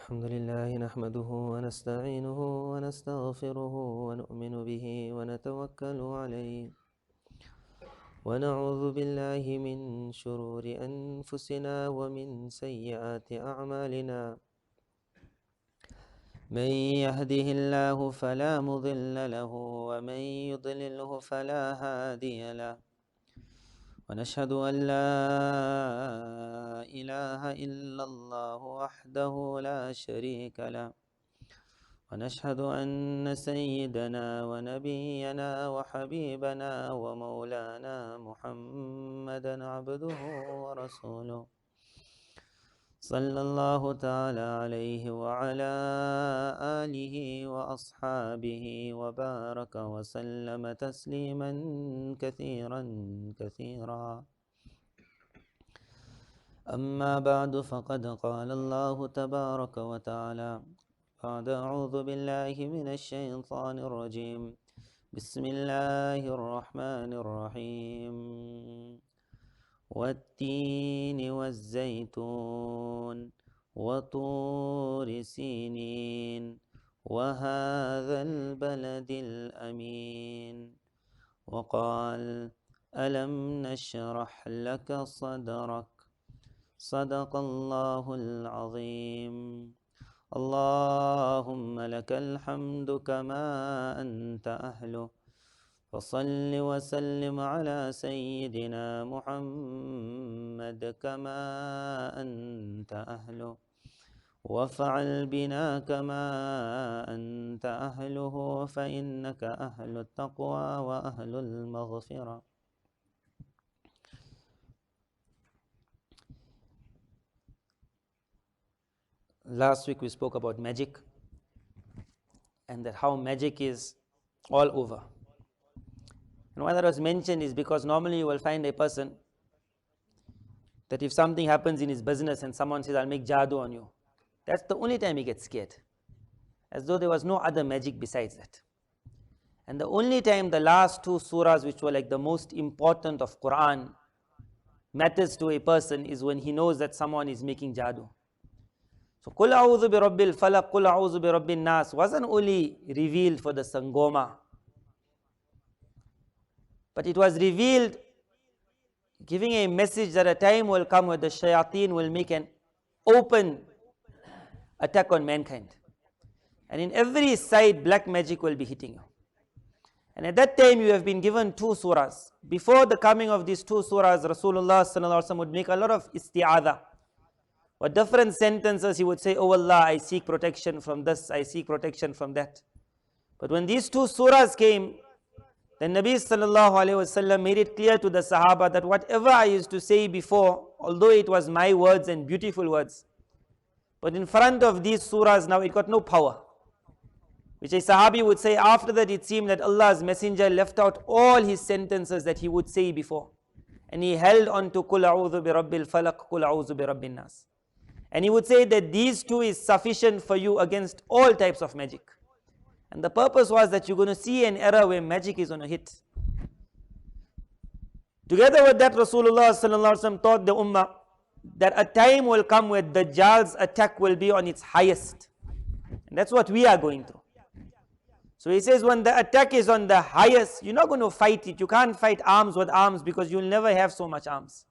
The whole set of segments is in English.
الحمد لله نحمده ونستعينه ونستغفره ونؤمن به ونتوكل عليه ونعوذ بالله من شرور أنفسنا ومن سيئات أعمالنا من يهده الله فلا مضل له ومن يضلله فلا هادي له ونشهد أن لا إله إلا الله وحده لا شريك له ونشهد أن سيدنا ونبينا وحبيبنا ومولانا محمدا عبده ورسوله صلى الله تعالى عليه وعلى آله وأصحابه وبارك وسلم تسليما كثيرا كثيرا. أما بعد فقد قال الله تبارك وتعالى بعد أعوذ بالله من الشيطان الرجيم بسم الله الرحمن الرحيم والتين والزيتون وطور سينين وهذا البلد الأمين وقال ألم نشرح لك صدرك صدق الله العظيم. اللهم لك الحمد كما أنت أهله فصل وسلم على سيدنا محمد كما أنت أهله وافعل بنا كما أنت أهله فإنك أهل التقوى وأهل المغفرة. Last week we spoke about magic and that how magic is all over. And why that was mentioned is because normally you will find a person that if something happens in his business and someone says, I'll make jadoo on you, that's the only time he gets scared, as though there was no other magic besides that. And the only time the last two surahs, which were like the most important of Quran, matters to a person is when he knows that someone is making jadoo. So, Qul a'udhu bi rabbil falaq, Qul a'udhu bi rabbin nas wasn't only revealed for the Sangoma, but it was revealed giving a message that a time will come where the shayateen will make an open attack on mankind. And in every side, black magic will be hitting you. And at that time, you have been given two surahs. Before the coming of these two surahs, Rasulullah sallallahu alaihi wasallam would make a lot of isti'adha. Or different sentences, he would say, Oh Allah, I seek protection from this, I seek protection from that. But when these two surahs came, then Nabi sallallahu alayhi wasallam made it clear to the Sahaba that whatever I used to say before, although it was my words and beautiful words, but in front of these surahs now it got no power. Which a Sahabi would say, after that it seemed that Allah's Messenger left out all his sentences that he would say before. And he held on to Qul a'udhu bi rabbil falaq, Qul a'udhu bi rabbin nas. And he would say that these two is sufficient for you against all types of magic. And the purpose was that you're going to see an era where magic is going to hit. Together with that, Rasulullah sallallahu alaihi wasallam taught the ummah that a time will come where Dajjal's attack will be on its highest. And that's what we are going through. So he says when the attack is on the highest, you're not going to fight it. You can't fight arms with arms because you'll never have so much arms.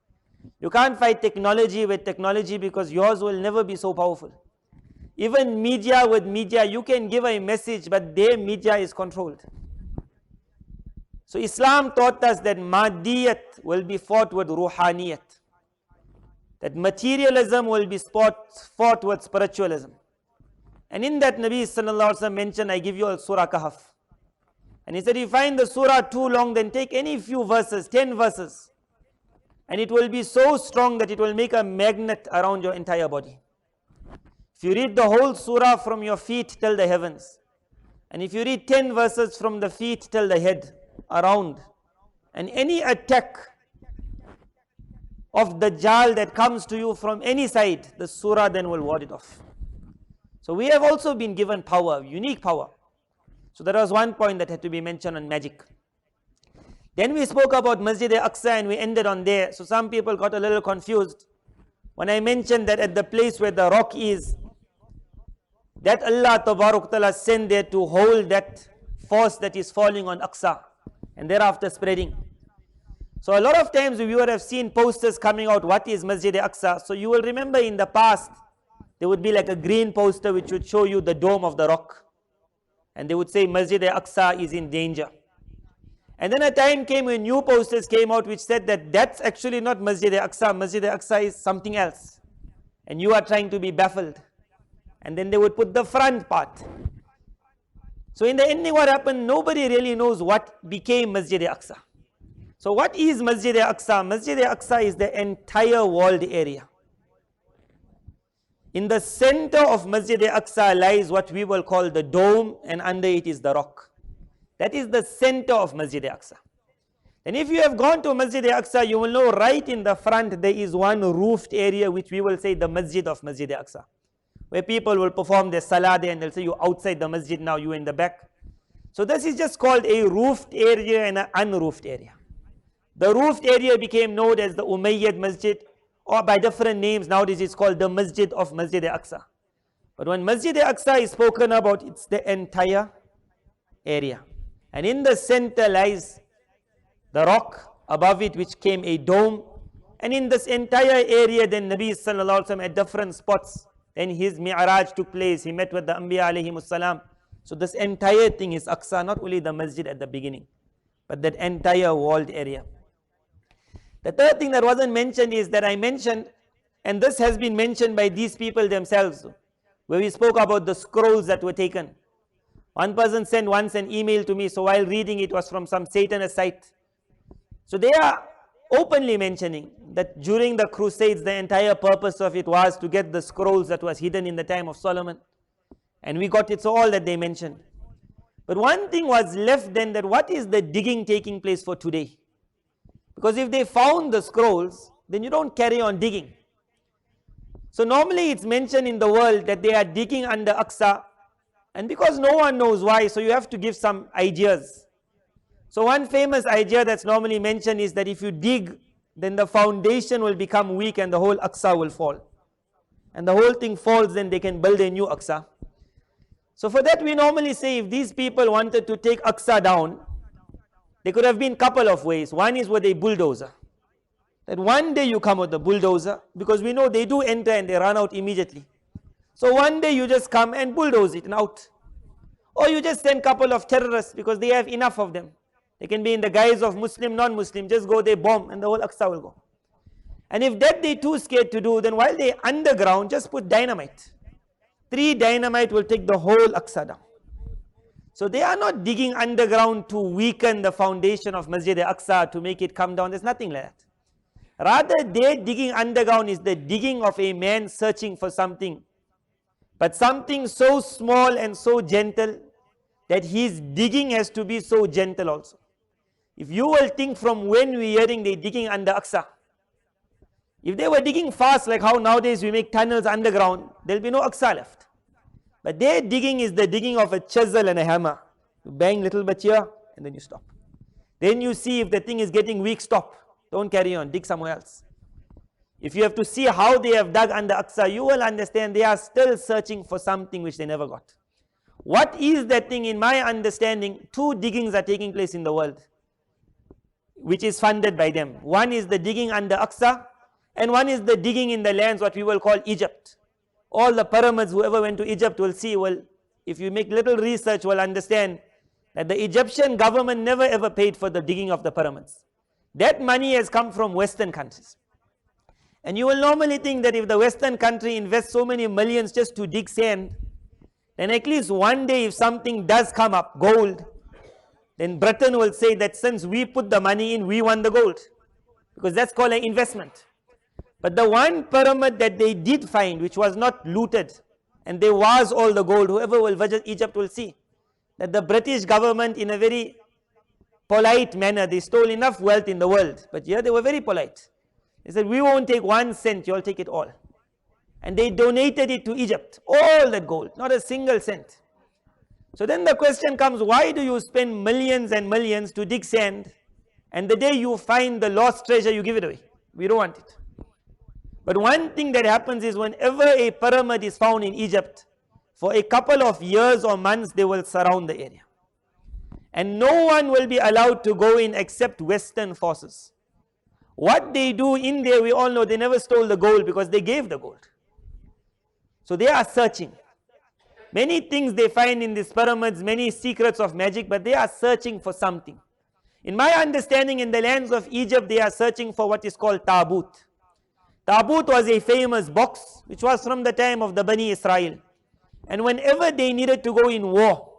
You can't fight technology with technology because yours will never be so powerful. Even media with media, you can give a message, but their media is controlled. So Islam taught us that madiyat will be fought with ruhaniyat. That materialism will be fought with spiritualism. And in that Nabi sallallahu alaihi wasallam mentioned, I give you a surah Kahf. And he said, if you find the surah too long, then take any few verses, 10 verses. And it will be so strong that it will make a magnet around your entire body. If you read the whole surah from your feet till the heavens, and if you read 10 verses from the feet till the head, around, and any attack of Dajjal that comes to you from any side, the surah then will ward it off. So we have also been given power, unique power. So that was one point that had to be mentioned on magic. Then we spoke about Masjid Aqsa and we ended on there. So some people got a little confused when I mentioned that at the place where the rock is, that Allah Tabarak Ta'ala sent there to hold that force that is falling on Aqsa and thereafter spreading. So a lot of times you would have seen posters coming out, what is Masjid Aqsa? So you will remember in the past, there would be like a green poster which would show you the dome of the rock. And they would say Masjid Aqsa is in danger. And then a time came when new posters came out which said that that's actually not Masjid Aqsa. Masjid Aqsa is something else. And you are trying to be baffled. And then they would put the front part. So in the ending what happened, nobody really knows what became Masjid Aqsa. So what is Masjid Aqsa? Masjid Aqsa is the entire walled area. In the center of Masjid Aqsa lies what we will call the dome, and under it is the rock. That is the center of Masjid Aqsa. And if you have gone to Masjid Aqsa, you will know right in the front there is one roofed area which we will say the Masjid of Masjid Aqsa, where people will perform their salah there and they'll say you outside the masjid now, you in the back. So this is just called a roofed area and an unroofed area. The roofed area became known as the Umayyad Masjid, or by different names. Nowadays it's called the Masjid of Masjid Aqsa. But when Masjid Aqsa is spoken about, it's the entire area. And in the center lies the rock, above it which came a dome. And in this entire area then Nabi Sallallahu Alaihi Wasallam at different spots, then his Mi'raj took place, he met with the Anbiya Alayhimus Salam. So this entire thing is Aqsa, not only the masjid at the beginning, but that entire walled area. The third thing that wasn't mentioned is that I mentioned, and this has been mentioned by these people themselves, where we spoke about the scrolls that were taken. One person sent once an email to me, so while reading it was from some Satanist site. So they are openly mentioning that during the Crusades, the entire purpose of it was to get the scrolls that was hidden in the time of Solomon. And we got it, so all that they mentioned. But one thing was left then, that what is the digging taking place for today? Because if they found the scrolls, then you don't carry on digging. So normally it's mentioned in the world that they are digging under Aqsa, and because no one knows why, so you have to give some ideas. So one famous idea that's normally mentioned is that if you dig, then the foundation will become weak and the whole Aqsa will fall. And the whole thing falls, then they can build a new Aqsa. So for that we normally say, if these people wanted to take Aqsa down, there could have been a couple of ways. One is with a bulldozer. That one day you come with the bulldozer, because we know they do enter and they run out immediately. So one day you just come and bulldoze it and out. Or you just send a couple of terrorists, because they have enough of them. They can be in the guise of Muslim, non-Muslim, just go there, bomb, and the whole Aqsa will go. And if that they're too scared to do, then while they're underground, just put dynamite. 3 dynamite will take the whole Aqsa down. So they are not digging underground to weaken the foundation of Masjid Aqsa to make it come down. There's nothing like that. Rather, their digging underground is the digging of a man searching for something. But something so small and so gentle that his digging has to be so gentle also. If you will think from when we're hearing they're digging under Aqsa, if they were digging fast like how nowadays we make tunnels underground, there'll be no Aqsa left. But their digging is the digging of a chisel and a hammer. You bang little bit here and then you stop. Then you see if the thing is getting weak, stop. Don't carry on, dig somewhere else. If you have to see how they have dug under Aqsa, you will understand they are still searching for something which they never got. What is that thing? In my understanding, 2 diggings are taking place in the world, which is funded by them. One is the digging under Aqsa, and one is the digging in the lands what we will call Egypt. All the pyramids, whoever went to Egypt will see, well, if you make little research, will understand that the Egyptian government never ever paid for the digging of the pyramids. That money has come from Western countries. And you will normally think that if the Western country invests so many millions just to dig sand, then at least one day if something does come up, gold, then Britain will say that since we put the money in, we won the gold. Because that's called an investment. But the one pyramid that they did find, which was not looted, and there was all the gold, whoever will visit Egypt will see that the British government, in a very polite manner, they stole enough wealth in the world. But here they were very polite. They said, we won't take 1 cent, you'll take it all. And they donated it to Egypt, all that gold, not a single cent. So then the question comes, why do you spend millions and millions to dig sand, and the day you find the lost treasure, you give it away? We don't want it. But one thing that happens is whenever a pyramid is found in Egypt, for a couple of years or months they will surround the area. And no one will be allowed to go in except Western forces. What they do in there, we all know, they never stole the gold because they gave the gold. So they are searching. Many things they find in these pyramids, many secrets of magic, but they are searching for something. In my understanding, in the lands of Egypt, they are searching for what is called tabut. Tabut was a famous box which was from the time of the Bani Israel. And whenever they needed to go in war,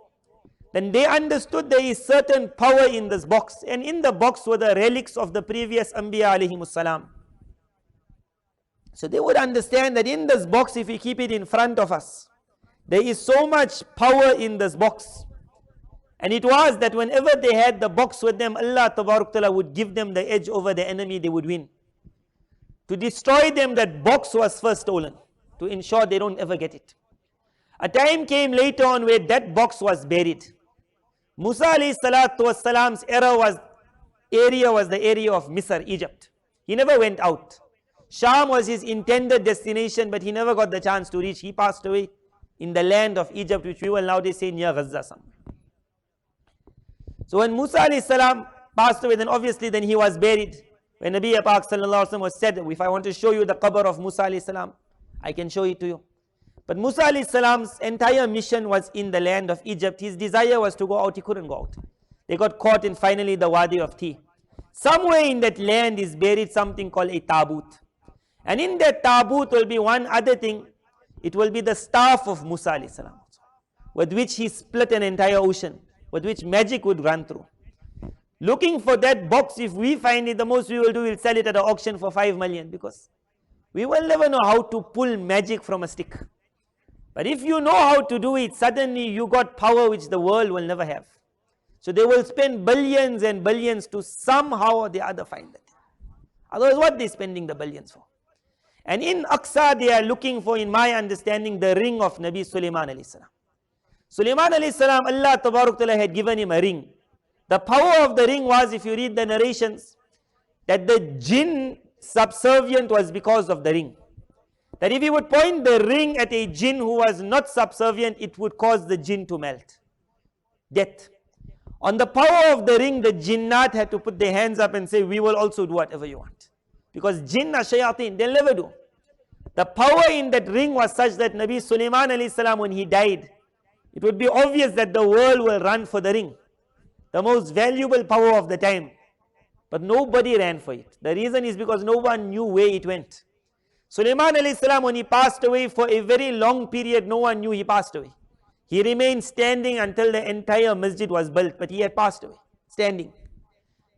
then they understood there is certain power in this box. And in the box were the relics of the previous Anbiya alayhimus salam. So they would understand that in this box, if we keep it in front of us, there is so much power in this box. And it was that whenever they had the box with them, Allah Tabarak Ta'ala would give them the edge over the enemy, they would win. To destroy them, that box was first stolen, to ensure they don't ever get it. A time came later on where that box was buried. Musa alayhi salatu wassalam's area was the area of Misr, Egypt. He never went out. Sham was his intended destination, but he never got the chance to reach. He passed away in the land of Egypt, which we will nowadays say near Gaza somewhere. So when Musa alayhi salam passed away, then obviously then he was buried. When Nabi Pak sallallahu alaihi wasallam was said, if I want to show you the qabr of Musa alayhi salam, I can show it to you. But Musa alayhi salam's entire mission was in the land of Egypt. His desire was to go out, he couldn't go out. They got caught in finally the Wadi of Tea. Somewhere in that land is buried something called a tabut. And in that tabut will be one other thing. It will be the staff of Musa alayhi salam, with which he split an entire ocean, with which magic would run through. Looking for that box, if we find it, the most we will do, we'll sell it at an auction for 5 million, because we will never know how to pull magic from a stick. But if you know how to do it, suddenly you got power which the world will never have. So they will spend billions and billions to somehow or the other find that. Otherwise, what are they spending the billions for? And in Aqsa, they are looking for, in my understanding, the ring of Nabi Sulaiman alayhi salam. Sulaiman alayhi salam, Allah Tabarak Ta'ala had given him a ring. The power of the ring was, if you read the narrations, that the jinn subservient was because of the ring. That if he would point the ring at a jinn who was not subservient, it would cause the jinn to melt. Death. On the power of the ring, the jinnat had to put their hands up and say, we will also do whatever you want. Because jinn are shayateen, they'll never do. The power in that ring was such that Nabi Sulaiman alayhi salam, when he died, it would be obvious that the world will run for the ring. The most valuable power of the time. But nobody ran for it. The reason is because no one knew where it went. Sulaiman alayhi salam, when he passed away for a very long period, no one knew he passed away. He remained standing until the entire masjid was built, but he had passed away, standing.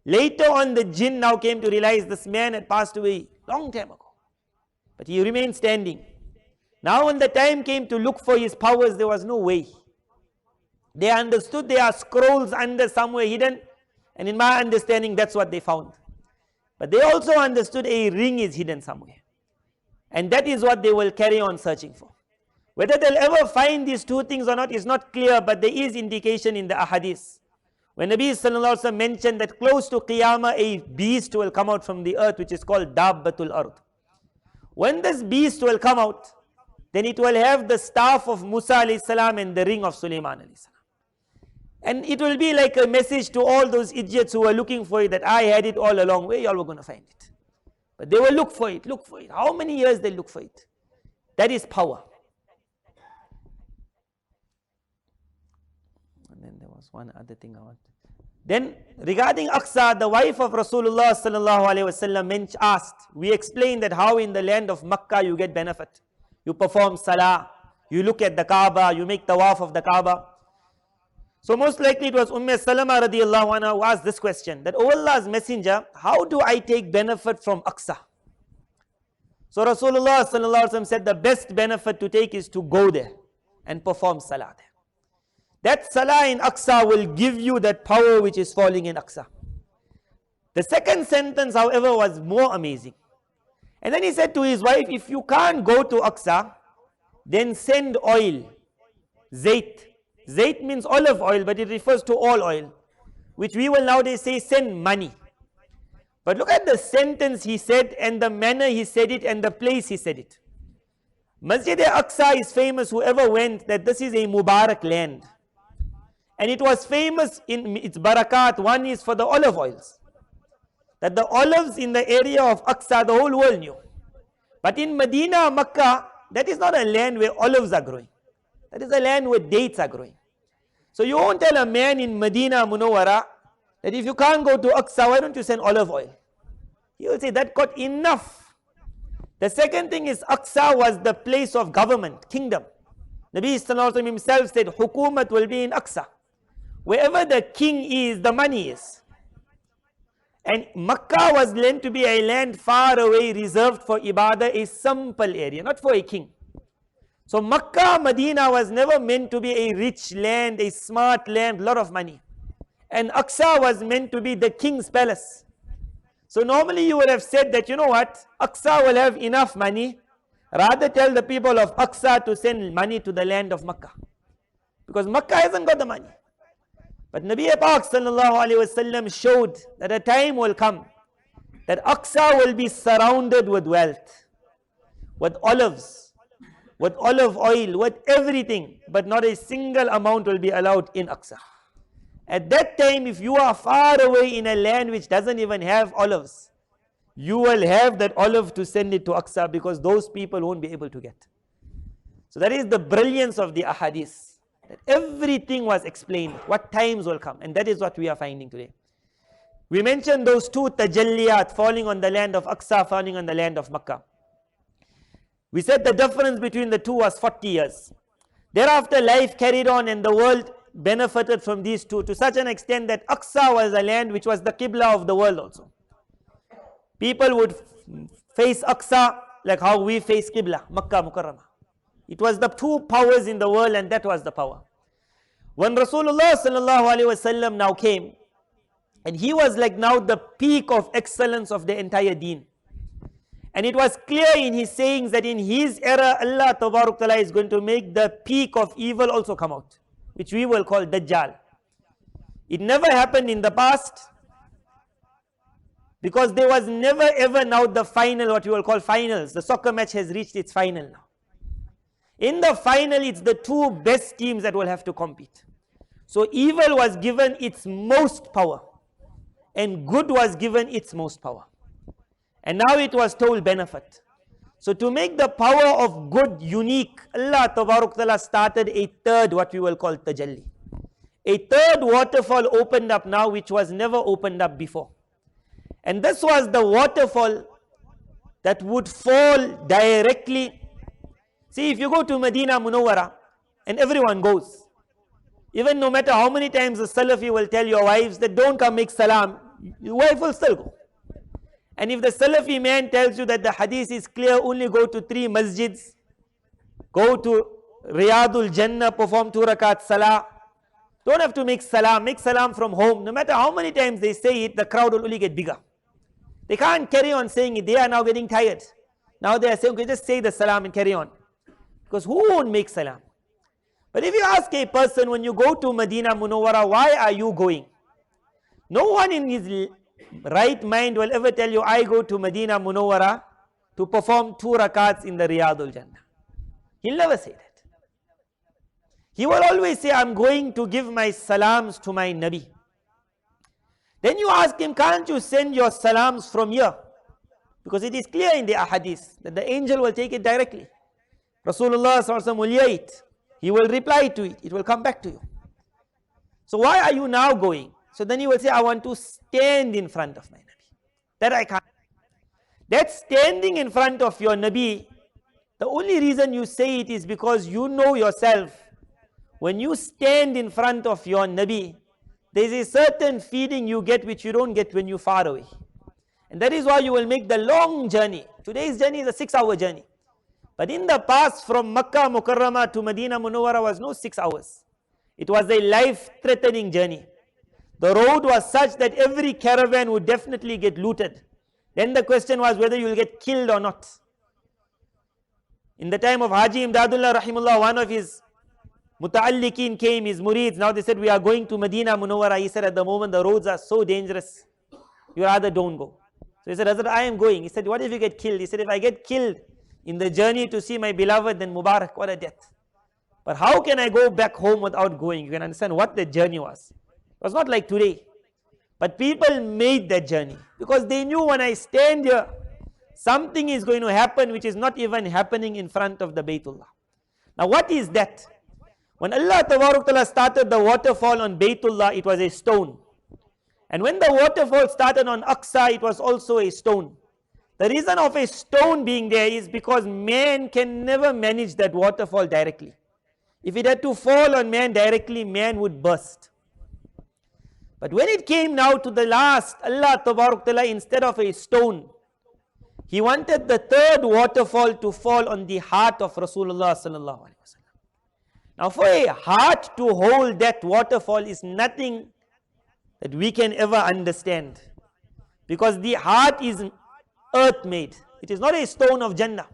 Later on, the jinn now came to realize this man had passed away long time ago. But he remained standing. Now when the time came to look for his powers, there was no way. They understood there are scrolls under somewhere hidden, and in my understanding, that's what they found. But they also understood a ring is hidden somewhere. And that is what they will carry on searching for. Whether they'll ever find these two things or not is not clear, but there is indication in the ahadith. When Nabi sallallahu alaihi wasallam mentioned that close to Qiyamah, a beast will come out from the earth, which is called Dabbatul Ard. When this beast will come out, then it will have the staff of Musa alayhi salam and the ring of Sulaiman alayhi salam. And it will be like a message to all those idiots who were looking for it, that I had it all along. Where y'all were going to find it? But they will look for it, look for it. How many years they look for it? That is power. And then there was one other thing I wanted. Then regarding Aqsa, the wife of Rasulullah sallallahu alaihi wasallam asked, we explained that how in the land of Makkah you get benefit. You perform salah, you look at the Kaaba, you make tawaf of the Kaaba. So most likely it was Salama radiallahu anha who asked this question, that, O Allah's Messenger, how do I take benefit from Aqsa? So Rasulullah sallallahu alaihi wasallam said the best benefit to take is to go there and perform salah there. That salah in Aqsa will give you that power which is falling in Aqsa. The second sentence, however, was more amazing. And then he said to his wife, if you can't go to Aqsa, then send oil, zayt. Zayt means olive oil, but it refers to all oil, which we will nowadays say send money. But look at the sentence he said, and the manner he said it, and the place he said it. Masjid Aqsa is famous, whoever went, that this is a Mubarak land. And it was famous in its barakat. One is for the olive oils. That the olives in the area of Aqsa, the whole world knew. But in Medina, Makkah, that is not a land where olives are growing. That is a land where dates are growing. So you won't tell a man in Medina Munawwara that if you can't go to Aqsa, why don't you send olive oil? He will say that got enough. The second thing is Aqsa was the place of government, kingdom. Nabi Sallallahu Alaihi Wasallam himself said, Hukumat will be in Aqsa. Wherever the king is, the money is. And Makkah was meant to be a land far away, reserved for ibadah, a simple area, not for a king. So Makkah, Medina was never meant to be a rich land, a smart land, lot of money. And Aqsa was meant to be the king's palace. So normally you would have said that, you know what, Aqsa will have enough money. Rather tell the people of Aqsa to send money to the land of Makkah. Because Makkah hasn't got the money. But Nabi Pak Sallallahu Alaihi Wasallam showed that a time will come that Aqsa will be surrounded with wealth, with olives, with olive oil, with everything, but not a single amount will be allowed in Aqsa. At that time, if you are far away in a land which doesn't even have olives, you will have that olive to send it to Aqsa, because those people won't be able to get. So that is the brilliance of the ahadith. That everything was explained, what times will come, and that is what we are finding today. We mentioned those two tajalliyat, falling on the land of Aqsa, falling on the land of Makkah. We said the difference between the two was 40 years. Thereafter life carried on and the world benefited from these two to such an extent that Aqsa was a land which was the Qibla of the world also. People would face Aqsa like how we face Qibla, Makkah Mukarramah. It was the two powers in the world, and that was the power. When Rasulullah Sallallahu Alaihi Wasallam now came, and he was like now the peak of excellence of the entire deen. And it was clear in his sayings that in his era, Allah Tabarak Ta'ala is going to make the peak of evil also come out, which we will call Dajjal. It never happened in the past, because there was never ever now the final, what we will call finals. The soccer match has reached its final now. In the final, it's the two best teams that will have to compete. So evil was given its most power, and good was given its most power. And now it was told benefit. So to make the power of good unique, Allah Tabarak Ta'ala started a third, what we will call tajalli. A third waterfall opened up now, which was never opened up before. And this was the waterfall that would fall directly. See, if you go to Madina Munawwara, and everyone goes, even no matter how many times the Salafi will tell your wives that don't come make salam, your wife will still go. And if the Salafi man tells you that the hadith is clear, only go to 3 masjids, go to Riyadul Jannah, perform 2 rakat salah, don't have to make salam from home. No matter how many times they say it, the crowd will only get bigger. They can't carry on saying it, they are now getting tired. Now they are saying, okay, just say the salam and carry on. Because who won't make salam? But if you ask a person, when you go to Madina Munawwara, why are you going? No one in his right mind will ever tell you, I go to Madina Munawwara to perform 2 rakats in the Riyadul Jannah. He'll never say that. He will always say, I'm going to give my salams to my Nabi. Then you ask him, can't you send your salams from here? Because it is clear in the ahadith that the angel will take it directly. Rasulullah SAW will hear it. He will reply to it. It will come back to you. So why are you now going? So then he will say, I want to stand in front of my Nabi. That I can't. That standing in front of your Nabi, the only reason you say it is because you know yourself. When you stand in front of your Nabi, there is a certain feeling you get which you don't get when you're far away. And that is why you will make the long journey. Today's journey is a 6-hour journey. But in the past, from Makkah Mukarramah to Madina Munawwara was no 6 hours. It was a life-threatening journey. The road was such that every caravan would definitely get looted. Then the question was whether you will get killed or not. In the time of Haji Imdadullah Rahimullah, one of his muta'alliqeen came, his murids. Now they said, we are going to Madina Munawwara. He said, at the moment the roads are so dangerous, you rather don't go. So he said, Hazrat, I am going. He said, what if you get killed? He said, if I get killed, in the journey to see my beloved, then Mubarak, what a death. But how can I go back home without going? You can understand what the journey was. It was not like today. But people made that journey because they knew when I stand here, something is going to happen which is not even happening in front of the Baytullah. Now what is that? When Allah Ta'ala started the waterfall on Baytullah, it was a stone. And when the waterfall started on Aqsa, it was also a stone. The reason of a stone being there is because man can never manage that waterfall directly. If it had to fall on man directly, man would burst. But when it came now to the last, Allah Ta'ala, instead of a stone, He wanted the third waterfall to fall on the heart of Rasulullah Sallallahu Alaihi Wasallam. Now for a heart to hold that waterfall is nothing that we can ever understand. Because the heart is earth made. It is not a stone of Jannah.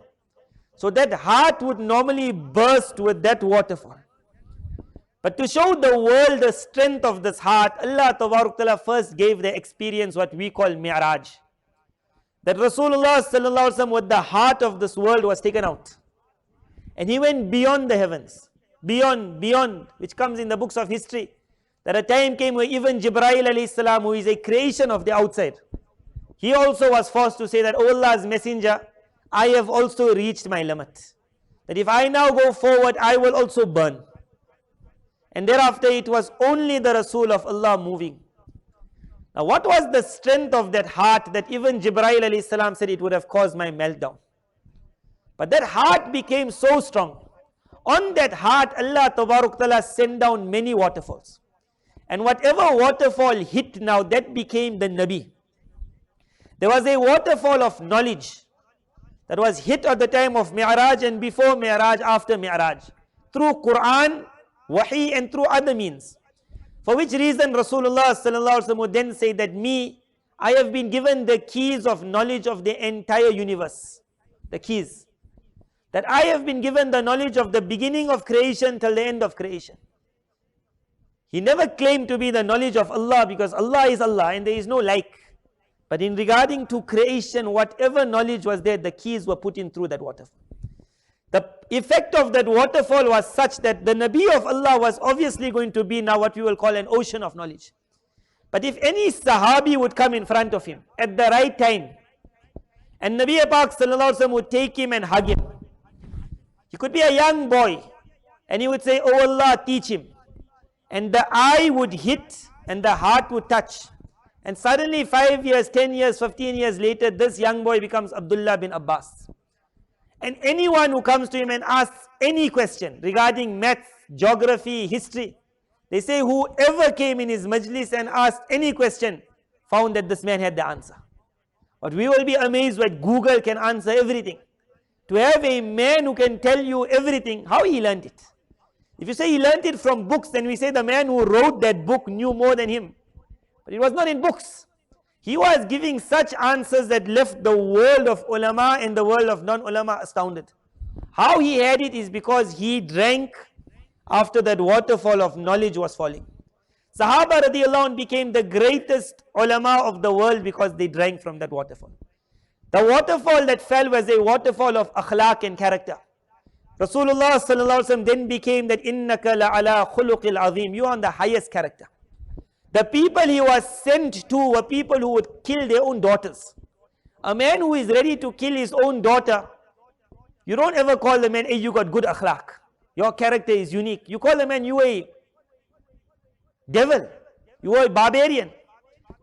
So that heart would normally burst with that waterfall. But to show the world the strength of this heart, Allah Ta'ala first gave the experience what we call Mi'raj. That Rasulullah Sallallahu Alaihi Wasallam with the heart of this world was taken out. And he went beyond the heavens. Beyond, which comes in the books of history. That a time came where even Jibreel alayhi salam, who is a creation of the outside, he also was forced to say that, O Allah's messenger, I have also reached my limit. That if I now go forward, I will also burn. And thereafter it was only the Rasul of Allah moving. Now what was the strength of that heart that even Jibreel alayhi salam said it would have caused my meltdown? But that heart became so strong. On that heart, Allah Ta'ala sent down many waterfalls. And whatever waterfall hit now, that became the Nabi. There was a waterfall of knowledge that was hit at the time of Mi'raj and before Mi'raj, after Mi'raj. Through Quran, Wahi and through other means. For which reason Rasulullah Sallallahu Alaihi Wasallam would then say that I have been given the keys of knowledge of the entire universe. The keys. That I have been given the knowledge of the beginning of creation till the end of creation. He never claimed to be the knowledge of Allah because Allah is Allah and there is no like. But in regarding to creation, whatever knowledge was there, the keys were put in through that waterfall. The effect of that waterfall was such that the Nabi of Allah was obviously going to be now what we will call an ocean of knowledge. But if any Sahabi would come in front of him at the right time, and Nabi Pak Sallallahu Alaihi Wasallam would take him and hug him. He could be a young boy and he would say, Oh Allah, teach him. And the eye would hit and the heart would touch. And suddenly 5 years, 10 years, 15 years later, this young boy becomes Abdullah bin Abbas. And anyone who comes to him and asks any question regarding maths, geography, history, they say whoever came in his majlis and asked any question, found that this man had the answer. But we will be amazed that Google can answer everything. To have a man who can tell you everything, how he learned it? If you say he learned it from books, then we say the man who wrote that book knew more than him. But it was not in books. He was giving such answers that left the world of ulama and the world of non-ulama astounded. How he had it is because he drank after that waterfall of knowledge was falling. Sahaba radiallahu anh became the greatest ulama of the world because they drank from that waterfall. The waterfall that fell was a waterfall of akhlaq and character. Rasulullah sallallahu alaihi wasallam then became that innaka la'ala khuluqil azim. You are on the highest character. The people he was sent to were people who would kill their own daughters. A man who is ready to kill his own daughter, you don't ever call the man, hey, you got good akhlaq. Your character is unique. You call the man, you a devil. You are a barbarian.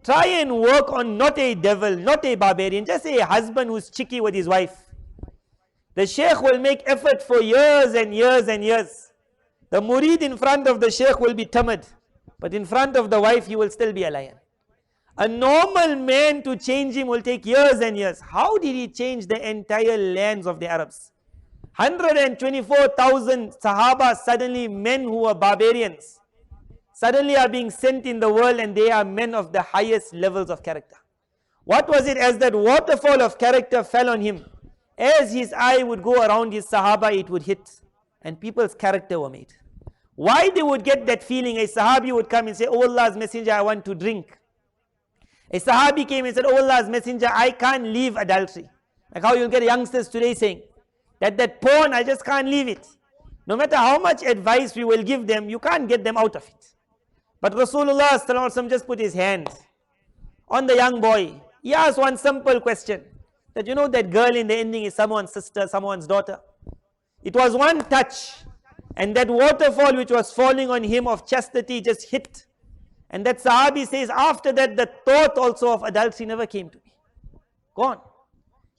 Try and work on not a devil, not a barbarian, just a husband who's cheeky with his wife. The sheikh will make effort for years and years and years. The murid in front of the sheikh will be timid, but in front of the wife he will still be a lion. A normal man to change him will take years and years. How did he change the entire lands of the Arabs? 124,000 Sahaba, suddenly men who were barbarians, suddenly are being sent in the world and they are men of the highest levels of character. What was it? As that waterfall of character fell on him, as his eye would go around his Sahaba, it would hit and people's character were made. Why they would get that feeling? A Sahabi would come and say, Oh Allah's messenger, I want to drink. A Sahabi came and said, Oh Allah's messenger, I can't leave adultery. Like how you'll get youngsters today saying, That pawn, I just can't leave it. No matter how much advice we will give them, you can't get them out of it. But Rasulullah sallallahu alaihi wasallam just put his hand on the young boy. He asked one simple question, that you know that girl in the ending is someone's sister, someone's daughter. It was one touch, and that waterfall which was falling on him of chastity just hit. And that Sahabi says, after that, the thought also of adultery never came to me. Gone.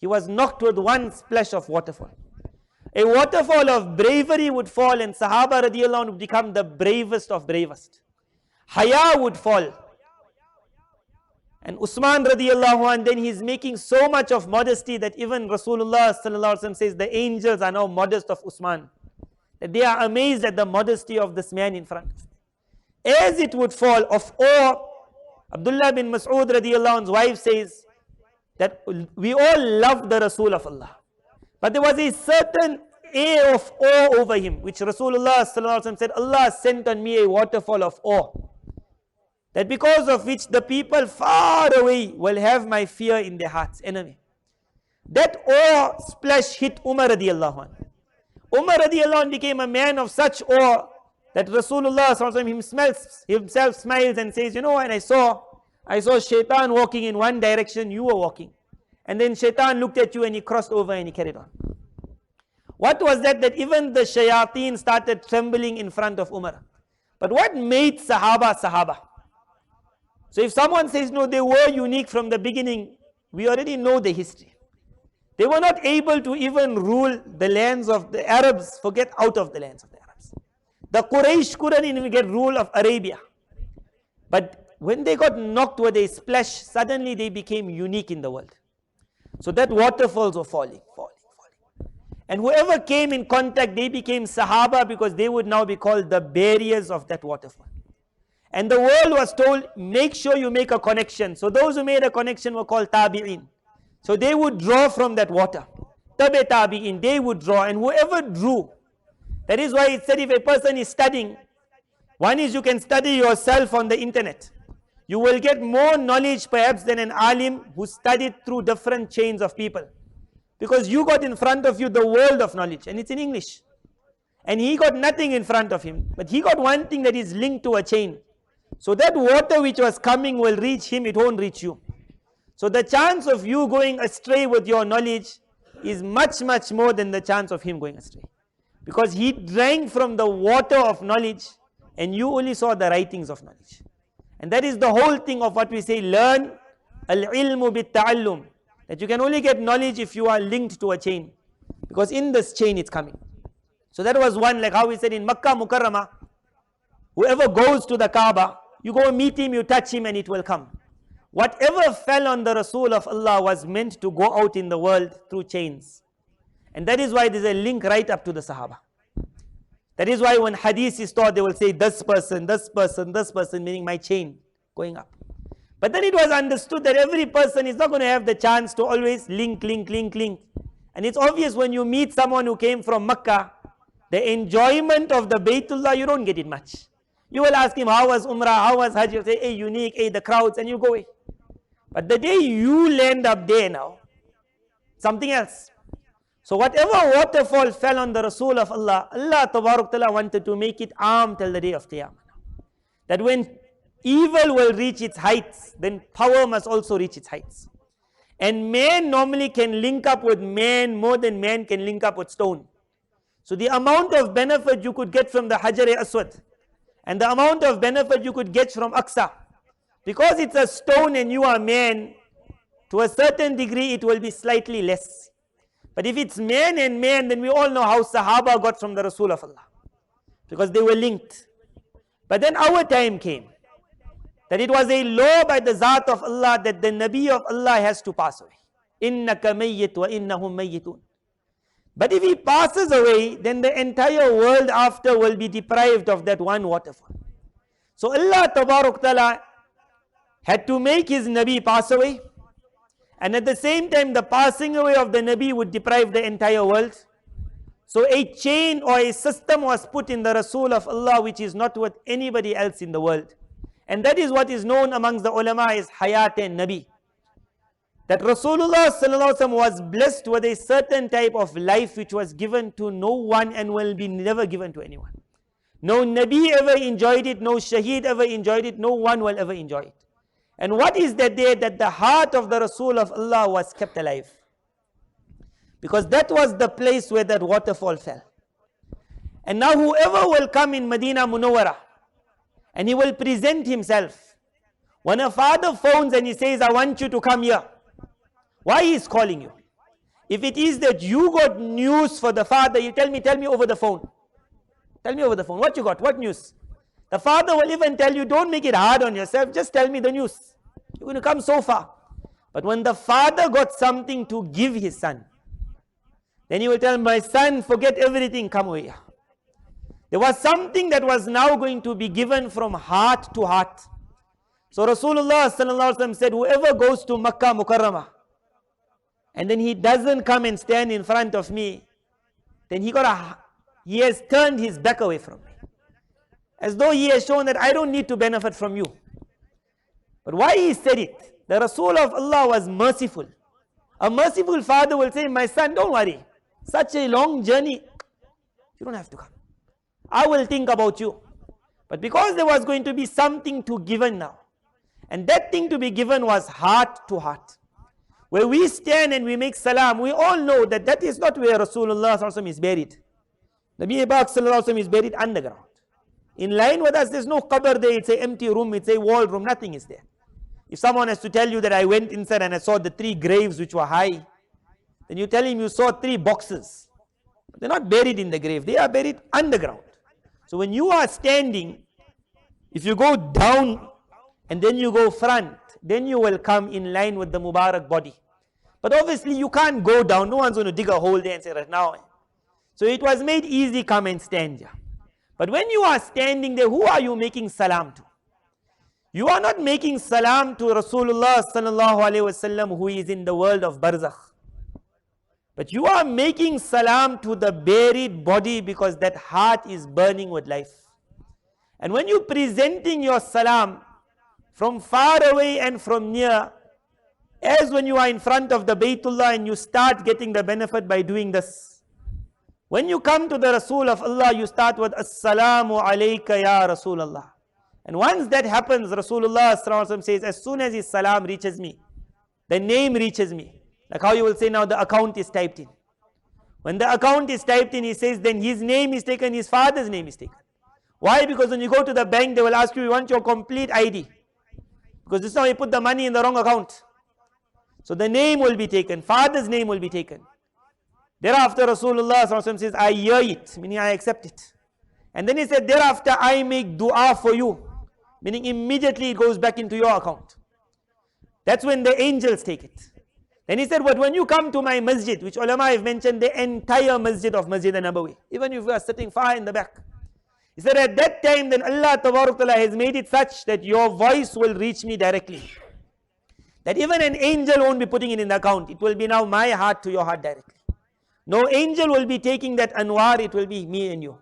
He was knocked with one splash of waterfall. A waterfall of bravery would fall, and Sahaba radiallahu anhu would become the bravest of bravest. Haya would fall. And Usman radiallahu anhu, then he's making so much of modesty that even Rasulullah sallallahu alaihi wasallam says the angels are now modest of Usman. That they are amazed at the modesty of this man in front. As it would fall of awe, Abdullah bin Mas'ud radiallahu anhu's wife says that we all love the Rasul of Allah. But there was a certain air of awe over him, which Rasulullah sallallahu alaihi wasallam said, Allah sent on me a waterfall of awe. That because of which the people far away will have my fear in their hearts, enemy. That awe splash hit Umar radiallahu anhu. Umar radiallahu anhu became a man of such awe that Rasulullah sallallahu alaihi wasallam himself smiles and says, you know, when I saw Shaitan walking in one direction, you were walking. And then Shaitan looked at you and he crossed over and he carried on. What was that? That even the shayateen started trembling in front of Umar. But what made Sahaba Sahaba? So if someone says, no, they were unique from the beginning, we already know the history. They were not able to even rule the lands of the Arabs, forget out of the lands of the Arabs. The Quraysh couldn't even get rule of Arabia. But when they got knocked with a splash, suddenly they became unique in the world. So that waterfalls were falling. And whoever came in contact, they became Sahaba because they would now be called the barriers of that waterfall. And the world was told, make sure you make a connection. So those who made a connection were called tabi'in. So they would draw from that water. Tabi'in, they would draw. And whoever drew, that is why it said if a person is studying, one is you can study yourself on the internet. You will get more knowledge perhaps than an alim who studied through different chains of people. Because you got in front of you the world of knowledge, and it's in English. And he got nothing in front of him, but he got one thing that is linked to a chain. So that water which was coming will reach him, it won't reach you. So the chance of you going astray with your knowledge is much, much more than the chance of him going astray. Because he drank from the water of knowledge, and you only saw the writings of knowledge. And that is the whole thing of what we say, learn al-ilmu bit-ta'allum. That you can only get knowledge if you are linked to a chain. Because in this chain it's coming. So that was one, like how we said in Makkah Mukarramah, whoever goes to the Kaaba, you go meet him, you touch him and it will come. Whatever fell on the Rasul of Allah was meant to go out in the world through chains. And that is why there is a link right up to the Sahaba. That is why when hadith is taught, they will say this person, meaning my chain going up. But then it was understood that every person is not going to have the chance to always link. And it's obvious when you meet someone who came from Makkah, the enjoyment of the Baytullah, you don't get it much. You will ask him, how was Umrah, how was Hajj? You'll say, hey, unique, hey, the crowds, and you go away. But the day you land up there now, something else. So whatever waterfall fell on the Rasul of Allah, Allah Tabarak Ta'ala wanted to make it arm till the day of Qiyamah. That when evil will reach its heights, then power must also reach its heights. And man normally can link up with man more than man can link up with stone. So the amount of benefit you could get from the Hajar-e-Aswad, and the amount of benefit you could get from Aqsa, because it's a stone and you are man, to a certain degree it will be slightly less. But if it's man and man, then we all know how Sahaba got from the Rasul of Allah, because they were linked. But then our time came, that it was a law by the Zat of Allah that the Nabi of Allah has to pass away. إِنَّكَ مَيِّتْ وَإِنَّهُمْ مَيِّتُونَ. But if he passes away, then the entire world after will be deprived of that one waterfall. So Allah Tabarak Ta'ala had to make his Nabi pass away. And at the same time, the passing away of the Nabi would deprive the entire world. So a chain or a system was put in the Rasul of Allah which is not with anybody else in the world. And that is what is known amongst the ulama as Hayat and Nabi. that Rasulullah was blessed with a certain type of life which was given to no one and will be never given to anyone. No Nabi ever enjoyed it, no Shaheed ever enjoyed it, no one will ever enjoy it. And what is that day? That the heart of the Rasul of Allah was kept alive. Because that was the place where that waterfall fell. And now whoever will come in Madina Munawwara and he will present himself. When a father phones and he says, I want you to come here, why he is calling you? If it is that you got news for the father, you tell me over the phone. Tell me over the phone, what you got, what news? The father will even tell you, don't make it hard on yourself, just tell me the news. You're going to come so far. But when the father got something to give his son, then he will tell my son, forget everything, come over here. There was something that was now going to be given from heart to heart. So Rasulullah said, whoever goes to Makkah Mukarramah, and then he doesn't come and stand in front of me, then he has turned his back away from me. As though he has shown that I don't need to benefit from you. But why he said it? The Rasul of Allah was merciful. A merciful father will say, my son, don't worry. Such a long journey, you don't have to come. I will think about you. But because there was going to be something to given now, and that thing to be given was heart to heart. Where we stand and we make salam, we all know that that is not where Rasulullah is buried. Nabi Pak is buried underground. In line with us, there's no qabr there, it's an empty room, it's a wall room, nothing is there. If someone has to tell you that I went inside and I saw the 3 graves which were high, then you tell him you saw 3 boxes. They're not buried in the grave, they are buried underground. So when you are standing, if you go down and then you go front, then you will come in line with the Mubarak body. But obviously you can't go down, no one's going to dig a hole there and say right now. So it was made easy, come and stand here. But when you are standing there, who are you making salam to? You are not making salam to Rasulullah sallallahu alaihi wasallam who is in the world of barzakh. But you are making salam to the buried body because that heart is burning with life. And when you're presenting your salam from far away and from near, as when you are in front of the Baytullah and you start getting the benefit by doing this. When you come to the Rasul of Allah, you start with Assalamu alayka ya Rasulullah. And once that happens, Rasulullah says, as soon as his salam reaches me, the name reaches me. Like how you will say now the account is typed in. When the account is typed in, he says then his name is taken, his father's name is taken. Why? Because when you go to the bank, they will ask you, you want your complete ID. Because this is how you put the money in the wrong account. So the name will be taken, father's name will be taken. Thereafter Rasulullah says, I hear it, meaning I accept it. And then he said, thereafter I make dua for you, meaning immediately it goes back into your account. That's when the angels take it. Then he said, but when you come to my masjid, which ulama have mentioned the entire masjid of Masjid an-Nabawi, even if you are sitting far in the back. He said, at that time, then Allah Ta'ala has made it such that your voice will reach me directly. That even an angel won't be putting it in the account. It will be now my heart to your heart directly. No angel will be taking that anwar, it will be me and you.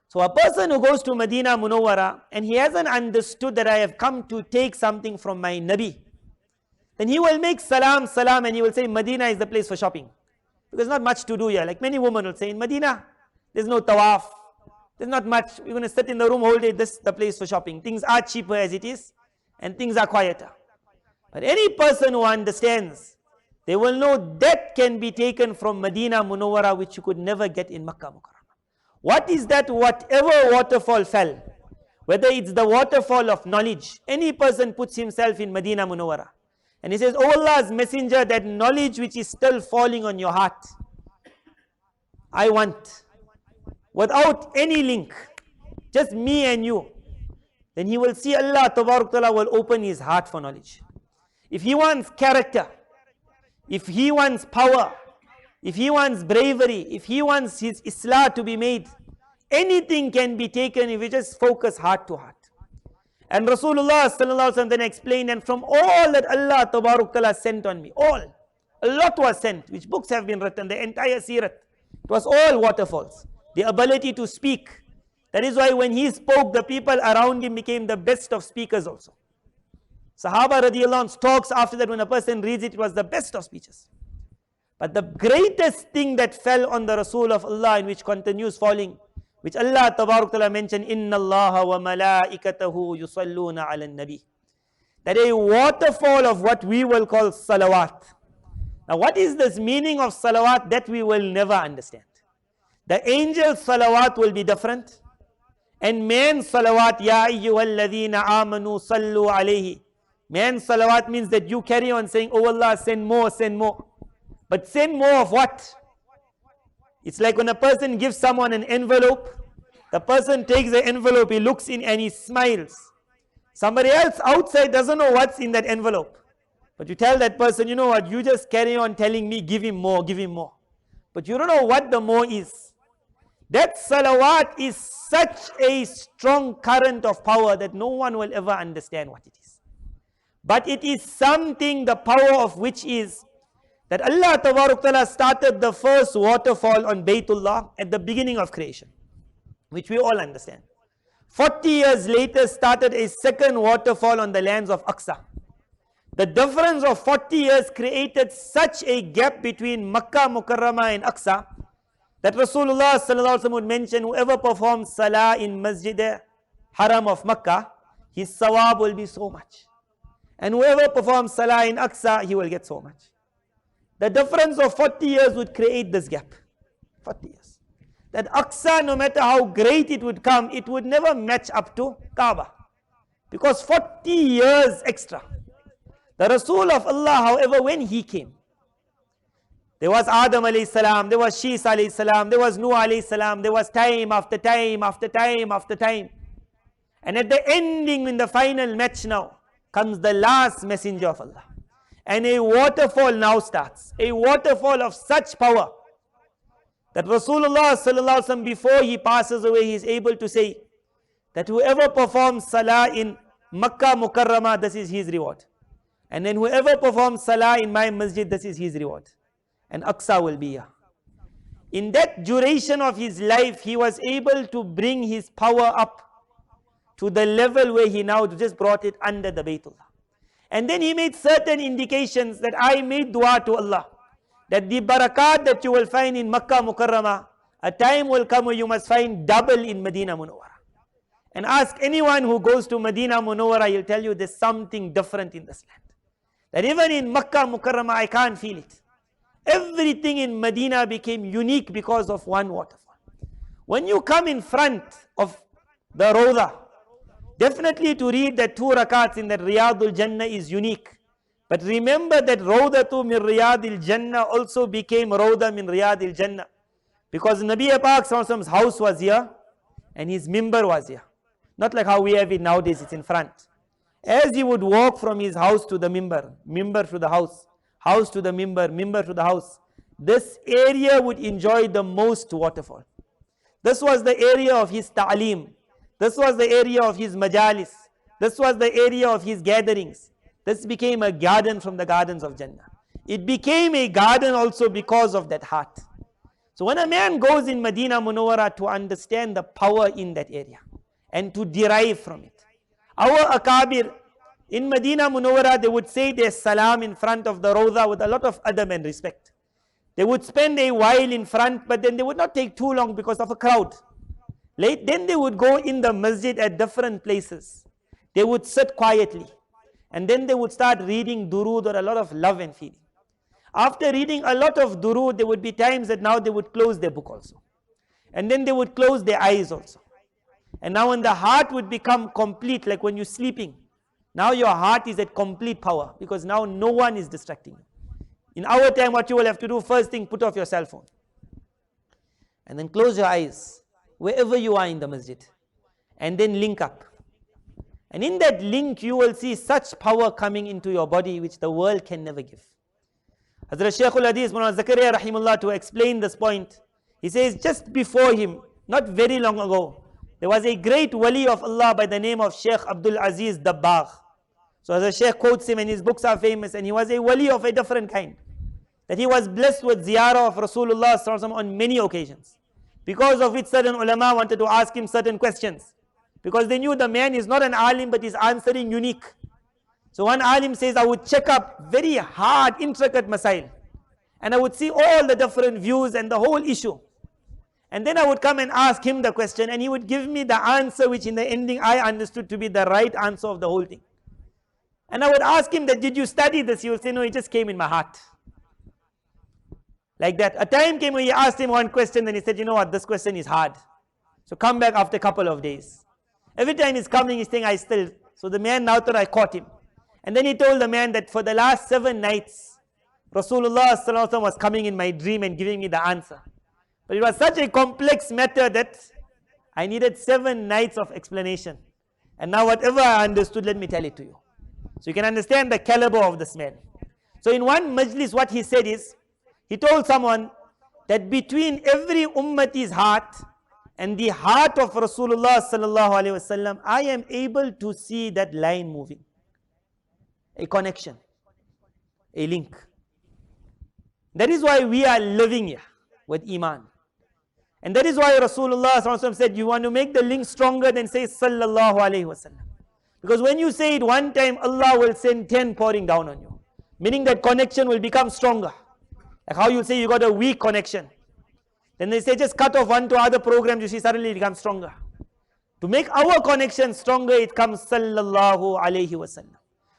So a person who goes to Madina Munawwara and he hasn't understood that I have come to take something from my Nabi, then he will make salam and he will say Medina is the place for shopping. Because there's not much to do here. Like many women will say in Medina, there's no tawaf, there's not much, you're going to sit in the room whole day, this is the place for shopping. Things are cheaper as it is and things are quieter. But any person who understands, they will know that can be taken from Madina Munawwara which you could never get in Makkah Mukarramah. What is that? Whatever waterfall fell, whether it's the waterfall of knowledge, any person puts himself in Madina Munawwara and he says, oh Allah's messenger, that knowledge which is still falling on your heart, I want, without any link, just me and you, then he will see Allah Ta'ala will open his heart for knowledge. If he wants character, if he wants power, if he wants bravery, if he wants his Islah to be made, anything can be taken if you just focus heart to heart. And Rasulullah then explained, and from all that Allah Ta'ala sent on me, all, a lot was sent, which books have been written, the entire seerah, it was all waterfalls, the ability to speak. That is why when he spoke, the people around him became the best of speakers also. Sahaba radiallahu anhu talks after that, when a person reads it, it was the best of speeches. But the greatest thing that fell on the Rasul of Allah, and which continues falling, which Allah Tabarak Ta'ala mentioned, Inna Allah wa malaikatahu yusalluna ala nabi. That a waterfall of what we will call salawat. Now what is this meaning of salawat? That we will never understand. The angel salawat will be different. And man salawat, Ya ayyuhalladhina amanu sallu alayhi. Man salawat means that you carry on saying, oh Allah, send more, send more. But send more of what? It's like when a person gives someone an envelope, the person takes the envelope, he looks in and he smiles. Somebody else outside doesn't know what's in that envelope. But you tell that person, you know what, you just carry on telling me, give him more, give him more. But you don't know what the more is. That salawat is such a strong current of power that no one will ever understand what it is. But it is something, the power of which is that Allah Tabarak Ta'ala started the first waterfall on Baytullah at the beginning of creation, which we all understand. 40 years later started a second waterfall on the lands of Aqsa. The difference of 40 years created such a gap between Makkah Mukarramah and Aqsa that Rasulullah Sallallahu Alaihi Wasallam would mention, whoever performs Salah in Masjid Haram of Makkah, his sawab will be so much. And whoever performs Salah in Aqsa, he will get so much. The difference of 40 years would create this gap. 40 years. That Aqsa, no matter how great it would come, it would never match up to Kaaba. Because 40 years extra. The Rasul of Allah, however, when he came, there was Adam alayhi salam, there was Shis alayhi salam, there was Nuh alayhi salam, there was time after time after time after time. And at the ending, in the final match now, comes the last messenger of Allah. And a waterfall now starts. A waterfall of such power that Rasulullah Sallallahu Alaihi Wasallam, before he passes away, he is able to say that whoever performs Salah in Makkah Mukarramah, this is his reward. And then whoever performs Salah in my Masjid, this is his reward. And Aqsa will be here. In that duration of his life, he was able to bring his power up to the level where he now just brought it under the Baytullah. And then he made certain indications that I made dua to Allah, that the barakat that you will find in Makkah Mukarramah, a time will come where you must find double in Madina Munawwara. And ask anyone who goes to Madina Munawwara, he'll tell you there's something different in this land. That even in Makkah Mukarramah, I can't feel it. Everything in Medina became unique because of one waterfall. When you come in front of the Rawdah, definitely to read that 2 rakats in that Riyadul Jannah is unique. But remember that Rawdatu min Riyadil Jannah also became Rawda min Riyadil Jannah. Because Nabi Pak Sallallahu Alaihi Wasallam's house was here and his mimbar was here. Not like how we have it nowadays, it's in front. As he would walk from his house to the mimbar, mimbar to the house, house to the mimbar, mimbar to the house, this area would enjoy the most waterfall. This was the area of his ta'aleem. This was the area of his majalis. This was the area of his gatherings. This became a garden from the gardens of Jannah. It became a garden also because of that heart. So when a man goes in Madina Munawwara to understand the power in that area and to derive from it. Our Akabir in Madina Munawwara, they would say their salam in front of the Rawdah with a lot of adab and respect. They would spend a while in front, but then they would not take too long because of a crowd. Then they would go in the masjid at different places. They would sit quietly. And then they would start reading durood or a lot of love and feeling. After reading a lot of durood, there would be times that now they would close their book also. And then they would close their eyes also. And now when the heart would become complete, like when you're sleeping, now your heart is at complete power because now no one is distracting you. In our time, what you will have to do, first thing, put off your cell phone. And then close your eyes, wherever you are in the masjid. And then link up. And in that link, you will see such power coming into your body which the world can never give. Hazrat Shaykhul Hadith, Maulana Zakaria Rahimullah, to explain this point, he says just before him, not very long ago, there was a great wali of Allah by the name of Shaykh Abdul Aziz Dabbagh. So as a Shaykh quotes him and his books are famous, and he was a wali of a different kind. That he was blessed with ziyarah of Rasulullah Sallallahu Alaihi Wasallam on many occasions. Because of which certain ulama wanted to ask him certain questions. Because they knew the man is not an alim but is answering unique. So one alim says, I would check up very hard, intricate masail. And I would see all the different views and the whole issue. And then I would come and ask him the question, and he would give me the answer which in the ending I understood to be the right answer of the whole thing. And I would ask him that, did you study this? He would say, no, it just came in my heart. Like that. A time came when he asked him one question, then he said, you know what, this question is hard. So come back after a couple of days. Every time he's coming, he's saying, I still. So the man now thought I caught him. And then he told the man that for the last 7 nights, Rasulullah was coming in my dream and giving me the answer. But it was such a complex matter that I needed 7 nights of explanation. And now whatever I understood, let me tell it to you. So you can understand the caliber of this man. So in one majlis, what he said is, he told someone that between every ummati's heart and the heart of Rasulullah sallallahu alaihi wasallam, I am able to see that line moving. A connection, a link. That is why we are living here with Iman. And that is why Rasulullah sallallahu alaihi wasallam said, you want to make the link stronger, then say sallallahu alaihi wasallam. Because when you say it one time, Allah will send 10 pouring down on you. Meaning that connection will become stronger. Like how you say you got a weak connection. Then they say just cut off one to other programs, you see suddenly it becomes stronger. To make our connection stronger, it comes sallallahu alaihi wasallam.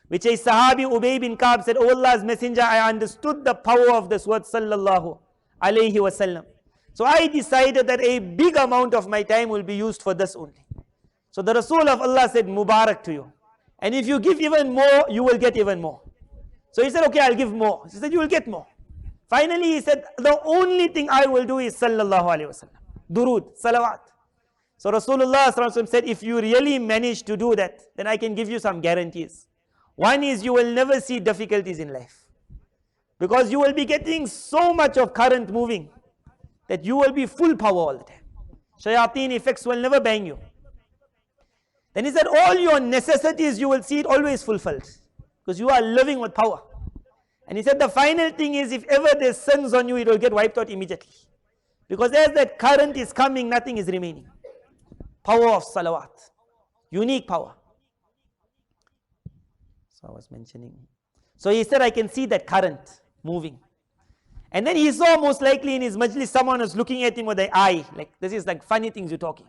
Which a Sahabi Ubay bin Ka'b said, oh Allah's messenger, I understood the power of this word sallallahu alaihi wasallam. So I decided that a big amount of my time will be used for this only. So the Rasul of Allah said, Mubarak to you. And if you give even more, you will get even more. So he said, okay, I'll give more. He said, you will get more. Finally, he said, the only thing I will do is sallallahu alaihi wasallam. Durood, salawat. So Rasulullah sallallahu alaihi wasallam said, if you really manage to do that, then I can give you some guarantees. One is you will never see difficulties in life. Because you will be getting so much of current moving that you will be full power all the time. Shayateen effects will never bang you. Then he said, all your necessities, you will see it always fulfilled. Because you are living with power. And he said, the final thing is, if ever there's sins on you, it will get wiped out immediately. Because as that current is coming, nothing is remaining. Power of salawat. Unique power. So I was mentioning. So he said, I can see that current moving. And then he saw most likely in his majlis, someone was looking at him with an eye. Like, this is like funny things you're talking.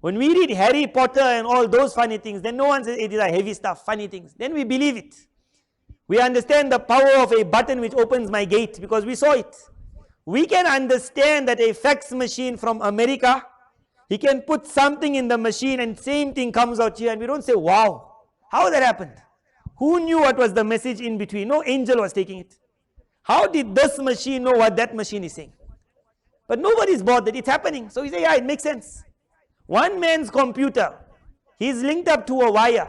When we read Harry Potter and all those funny things, then no one says it is a heavy stuff, funny things. Then we believe it. We understand the power of a button which opens my gate because we saw it. We can understand that a fax machine from America, he can put something in the machine and same thing comes out here and we don't say, wow, how that happened? Who knew what was the message in between? No angel was taking it. How did this machine know what that machine is saying? But nobody's bothered, it's happening. So we say, yeah, it makes sense. One man's computer, he's linked up to a wire.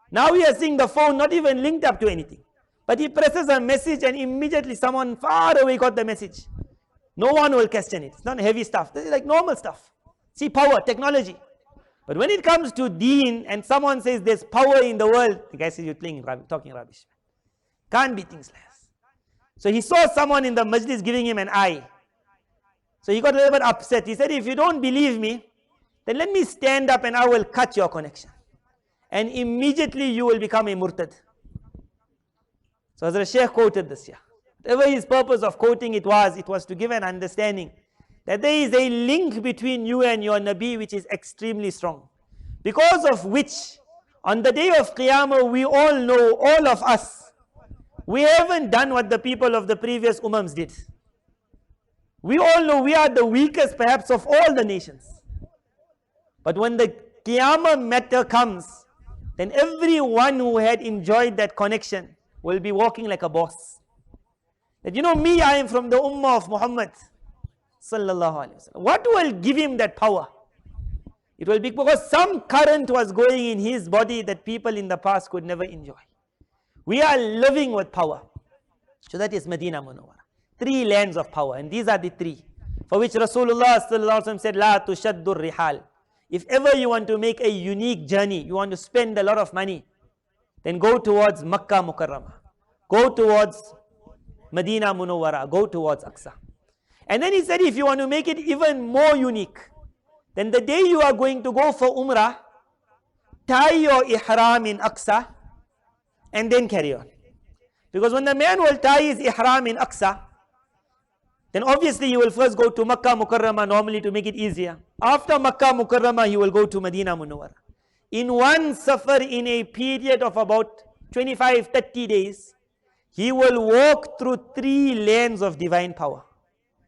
Now we are seeing the phone not even linked up to anything. But he presses a message and immediately someone far away got the message. No one will question it. It's not heavy stuff. This is like normal stuff. See, power, technology. But when it comes to deen and someone says there's power in the world, the guy says you're talking rubbish. Can't be things like this. So he saw someone in the majlis giving him an eye. So he got a little bit upset. He said, if you don't believe me, then let me stand up and I will cut your connection. And immediately you will become a murtad. So Hazrat Shaykh quoted this here. Whatever his purpose of quoting it was to give an understanding that there is a link between you and your Nabi which is extremely strong. Because of which, on the day of Qiyamah, we all know, all of us, we haven't done what the people of the previous Ummams did. We all know we are the weakest perhaps of all the nations. But when the Qiyamah matter comes, then everyone who had enjoyed that connection will be walking like a boss. That you know me, I am from the Ummah of Muhammad sallallahu alaihi wasallam. What will give him that power? It will be because some current was going in his body that people in the past could never enjoy. We are living with power. So that is Madina Munawwara. 3 lands of power, and these are the 3 for which Rasulullah sallallahu alaihi wasallam said, La tushaddur rihal. If ever you want to make a unique journey, you want to spend a lot of money, then go towards Makkah Mukarramah. Go towards Madina Munawwara. Go towards Aqsa. And then he said, if you want to make it even more unique, then the day you are going to go for Umrah, tie your ihram in Aqsa, and then carry on. Because when the man will tie his ihram in Aqsa, then obviously he will first go to Makkah Mukarramah normally to make it easier. After Makkah Mukarramah, he will go to Madina Munawwara. In one safar, in a period of about 25-30 days, he will walk through 3 lanes of divine power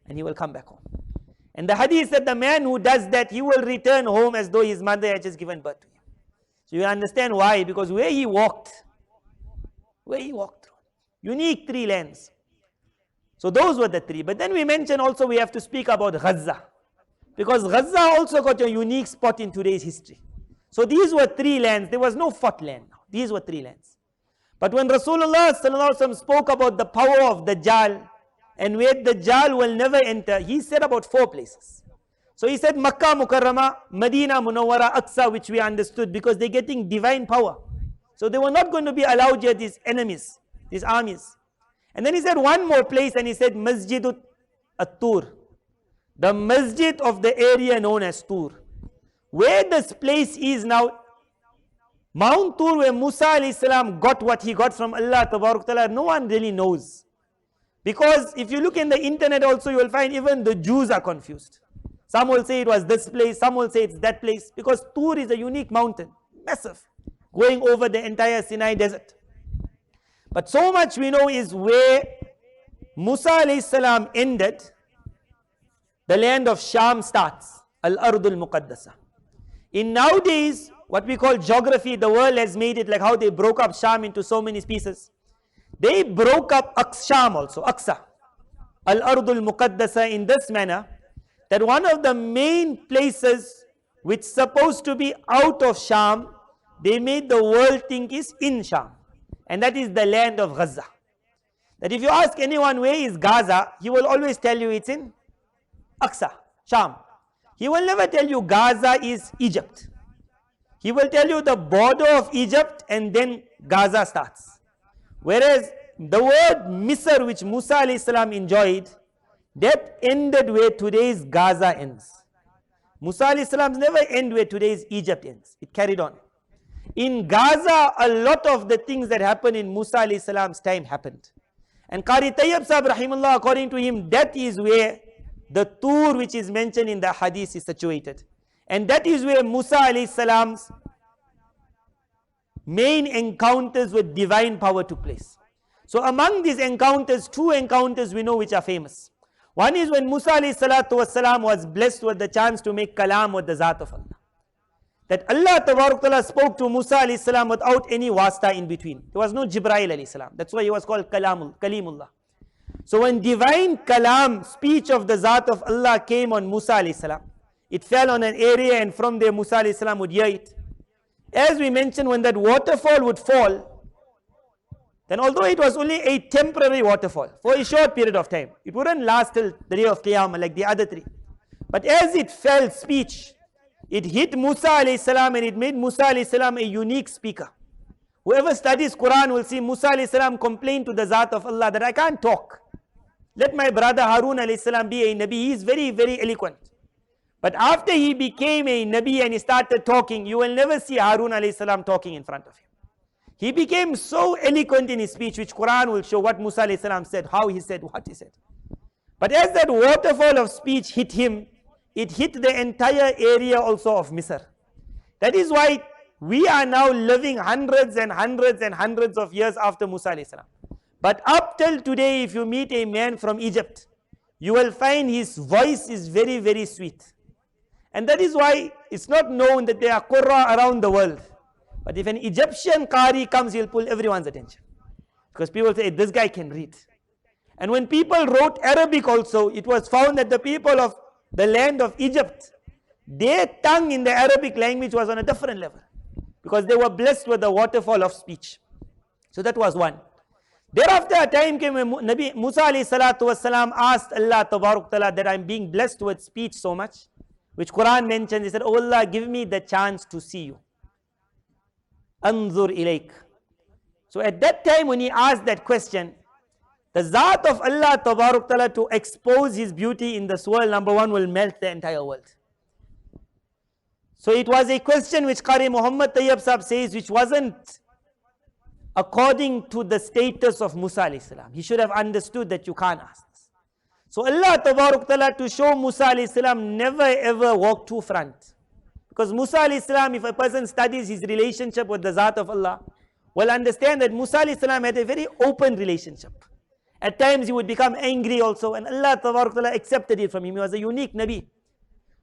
and he will come back home. And the hadith said the man who does that, he will return home as though his mother had just given birth to him. So you understand why, because where he walked through, unique 3 lanes. So those were the 3. But then we mentioned also we have to speak about Gaza, because Gaza also got a unique spot in today's history. So these were 3 lands. There was no 4th land now. These were 3 lands. But when Rasulullah spoke about the power of Dajjal and where Dajjal will never enter, he said about 4 places. So he said Makkah Mukarramah, Madina Munawwara, Aqsa, which we understood because they're getting divine power. So they were not going to be allowed yet, these enemies, these armies. And then he said one more place and he said Masjid at-Tur, the masjid of the area known as Tur. Where this place is now, Mount Tur, where Musa alayhi salam got what he got from Allah Tabarak Ta'ala, no one really knows. Because if you look in the internet also, you will find even the Jews are confused. Some will say it was this place, some will say it's that place, because Tur is a unique mountain, massive, going over the entire Sinai desert. But so much we know is where Musa alayhi salam ended, the land of Sham starts, Al-Ardul Muqaddasa. In nowadays, what we call geography, the world has made it like how they broke up Sham into so many pieces. They broke up Sham also, Aqsa, Al-Ardul Muqaddasa, in this manner, that one of the main places which is supposed to be out of Sham, they made the world think is in Sham. And that is the land of Gaza. That if you ask anyone where is Gaza, he will always tell you it's in Aqsa, Sham. He will never tell you Gaza is Egypt. He will tell you the border of Egypt and then Gaza starts. Whereas the word Misr, which Musa alayhi salam enjoyed, that ended where today's Gaza ends. Musa alayhi salam's never end where today's Egypt ends. It carried on. In Gaza, a lot of the things that happened in Musa alayhi salam's time happened. And Qari Tayyib Sahib rahimahullah, according to him, that is where the Tur which is mentioned in the hadith is situated. And that is where Musa alayhi salam's main encounters with divine power took place. So among these encounters, 2 encounters we know which are famous. One is when Musa alayhi salatu wasalam was blessed with the chance to make kalam with the Zat of Allah. That Allah Tabarak Ta'ala spoke to Musa alayhi salam without any wasta in between. There was no Jibreel alayhi salam. That's why he was called Kalimullah. So when divine kalam, speech of the Zat of Allah came on Musa alayhi salam, it fell on an area and from there Musa alayhi salam would hear it. As we mentioned, when that waterfall would fall, then although it was only a temporary waterfall for a short period of time, it wouldn't last till the day of Qiyamah like the other 3. But as it fell speech, it hit Musa alayhi salam and it made Musa alayhi salam a unique speaker. Whoever studies Quran will see Musa alayhi salam complain to the Zat of Allah that I can't talk. Let my brother Harun alayhi salam be a Nabi. He is very, very eloquent. But after he became a Nabi and he started talking, you will never see Harun alayhi salam talking in front of him. He became so eloquent in his speech, which Quran will show what Musa alayhi salam said, how he said, what he said. But as that waterfall of speech hit him, it hit the entire area also of Misr. That is why we are now living hundreds and hundreds and hundreds of years after Musa alayhi salam. But up till today, if you meet a man from Egypt, you will find his voice is very, very sweet. And that is why it's not known that there are Qurra around the world. But if an Egyptian Qari comes, he'll pull everyone's attention. Because people say, this guy can read. And when people wrote Arabic also, it was found that the people of the land of Egypt, their tongue in the Arabic language was on a different level. Because they were blessed with the waterfall of speech. So that was one. Thereafter a time came when Nabi Musa alayhi salatu wasalam asked Allah Tabarak Ta'ala that I'm being blessed with speech so much, which Quran mentions. He said, oh Allah, give me the chance to see you. Anzur ilayk. So at that time when he asked that question, the Zat of Allah Tabarak Ta'ala, to expose his beauty in this world, number one, will melt the entire world. So it was a question which Qari Muhammad Tayyib Sahib says, which wasn't according to the status of Musa alayhi salam. He should have understood that you can't ask this. So Allah Tabarak Ta'ala, to show Musa alayhi salam, never ever walk two front. Because Musa alayhi salam, if a person studies his relationship with the Zat of Allah, will understand that Musa alayhi salam had a very open relationship. At times he would become angry also, and Allah Tabarak Ta'ala accepted it from him. He was a unique Nabi.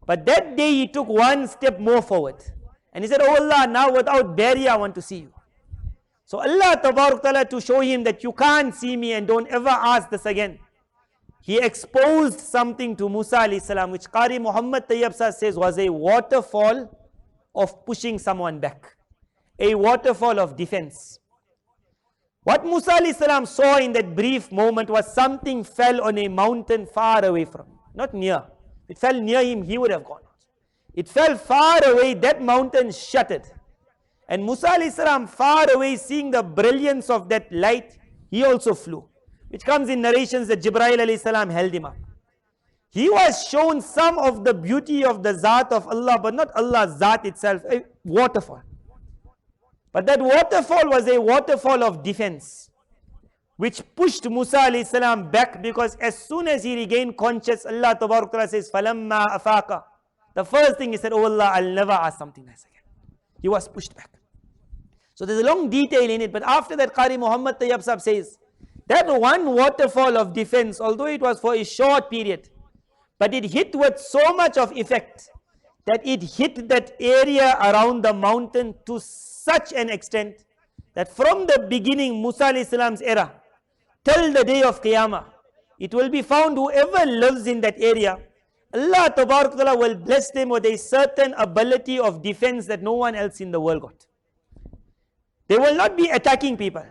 But that day he took one step more forward. And he said, oh Allah, now without barrier I want to see you. So Allah Tabarak Ta'ala, to show him that you can't see me and don't ever ask this again, he exposed something to Musa alayhi salam, which Qari Muhammad Tayyab says was a waterfall of pushing someone back. A waterfall of defense. What Musa alayhi salam saw in that brief moment was something fell on a mountain far away from him, not near. It fell near him, he would have gone. It fell far away, that mountain shuttered. And Musa alayhi salam, far away, seeing the brilliance of that light, he also flew. Which comes in narrations that Jibreel alayhi salam held him up. He was shown some of the beauty of the Zat of Allah, but not Allah's Zat itself, a waterfall. But that waterfall was a waterfall of defense, which pushed Musa alayhi salam back, because as soon as he regained conscious, Allah Tabarak Ta'ala says, فَلَمَّا أَفَاقَ. The first thing he said, oh Allah, I'll never ask something nice again. He was pushed back. So there's a long detail in it, but after that Qari Muhammad Tayyab Sahib says, that one waterfall of defense, although it was for a short period, but it hit with so much of effect, that it hit that area around the mountain to such an extent, that from the beginning, Musa alayhi salam's era, till the day of Qiyamah, it will be found whoever lives in that area, Allah Tabarak Ta'ala will bless them with a certain ability of defense that no one else in the world got. They will not be attacking people,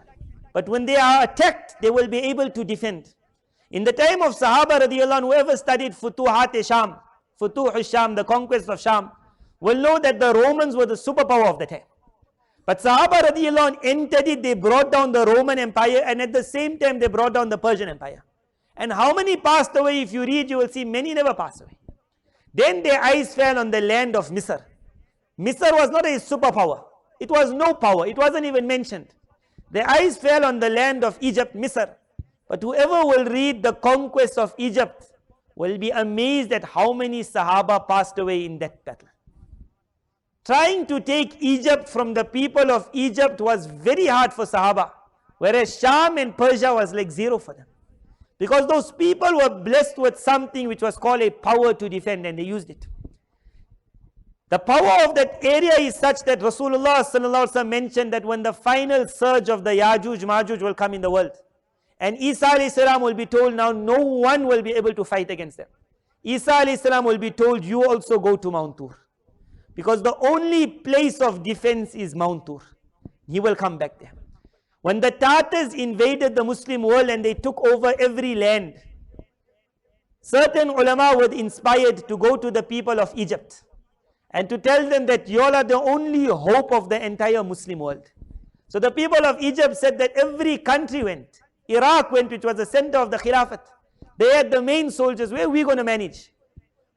but when they are attacked, they will be able to defend. In the time of Sahaba radiallahu anhu, whoever studied Futuhat-e-Sham, Futuh-e-Sham, the conquest of Sham, will know that the Romans were the superpower of the time. But Sahaba radiallahu anhu entered it, they brought down the Roman Empire, and at the same time they brought down the Persian Empire. And how many passed away? If you read, you will see many never passed away. Then their eyes fell on the land of Misr. Misr was not a superpower. It was no power. It wasn't even mentioned. Their eyes fell on the land of Egypt, Misr. But whoever will read the conquest of Egypt will be amazed at how many Sahaba passed away in that battle. Trying to take Egypt from the people of Egypt was very hard for Sahaba, whereas Sham and Persia was like zero for them. Because those people were blessed with something which was called a power to defend, and they used it. The power of that area is such that Rasulullah sallallahu alaihi wasallam mentioned that when the final surge of the Yajuj Majuj will come in the world, and Isa alayhi salam will be told, now no one will be able to fight against them. Isa alayhi salam will be told, you also go to Mount Tur. Because the only place of defense is Mount Tur. He will come back there. When the Tatars invaded the Muslim world and they took over every land, certain ulama were inspired to go to the people of Egypt and to tell them that you all are the only hope of the entire Muslim world. So the people of Egypt said that every country went. Iraq went, which was the center of the Khilafat. They had the main soldiers. Where are we going to manage?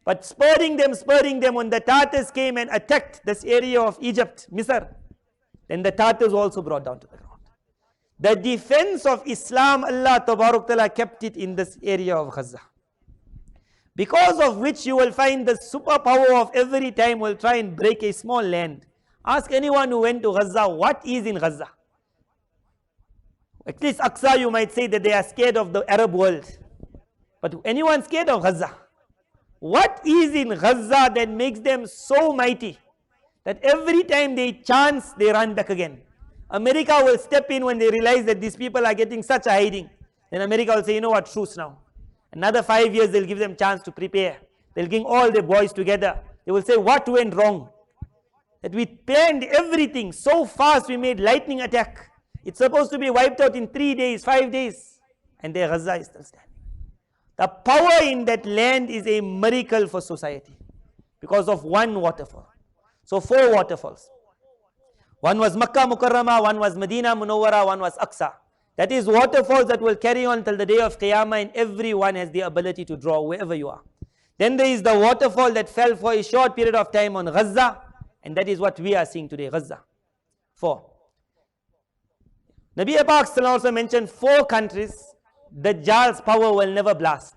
But spurring them, when the Tatars came and attacked this area of Egypt, Misr, then the Tatars also brought down to the ground. The defense of Islam, Allah Tabarak Ta'ala kept it in this area of Gaza. Because of which you will find the superpower of every time will try and break a small land. Ask anyone who went to Gaza, what is in Gaza? At least Aqsa, you might say that they are scared of the Arab world. But anyone scared of Gaza? What is in Gaza that makes them so mighty that every time they chance, they run back again? America will step in when they realize that these people are getting such a hiding. Then America will say, you know what, truce now. Another 5 years, they'll give them chance to prepare. They'll bring all the boys together. They will say, what went wrong? That we planned everything so fast, we made lightning attack. It's supposed to be wiped out in 3 days, 5 days. And their Gaza is still standing. The power in that land is a miracle for society because of one waterfall. So 4 waterfalls. One was Makkah Mukarramah, one was Madina Munawwara, one was Aqsa. That is waterfalls that will carry on till the day of Qiyamah, and everyone has the ability to draw wherever you are. Then there is the waterfall that fell for a short period of time on Gaza, and that is what we are seeing today, Gaza. 4. Nabi Pak also mentioned 4 countries, Dajjal's power will never blast.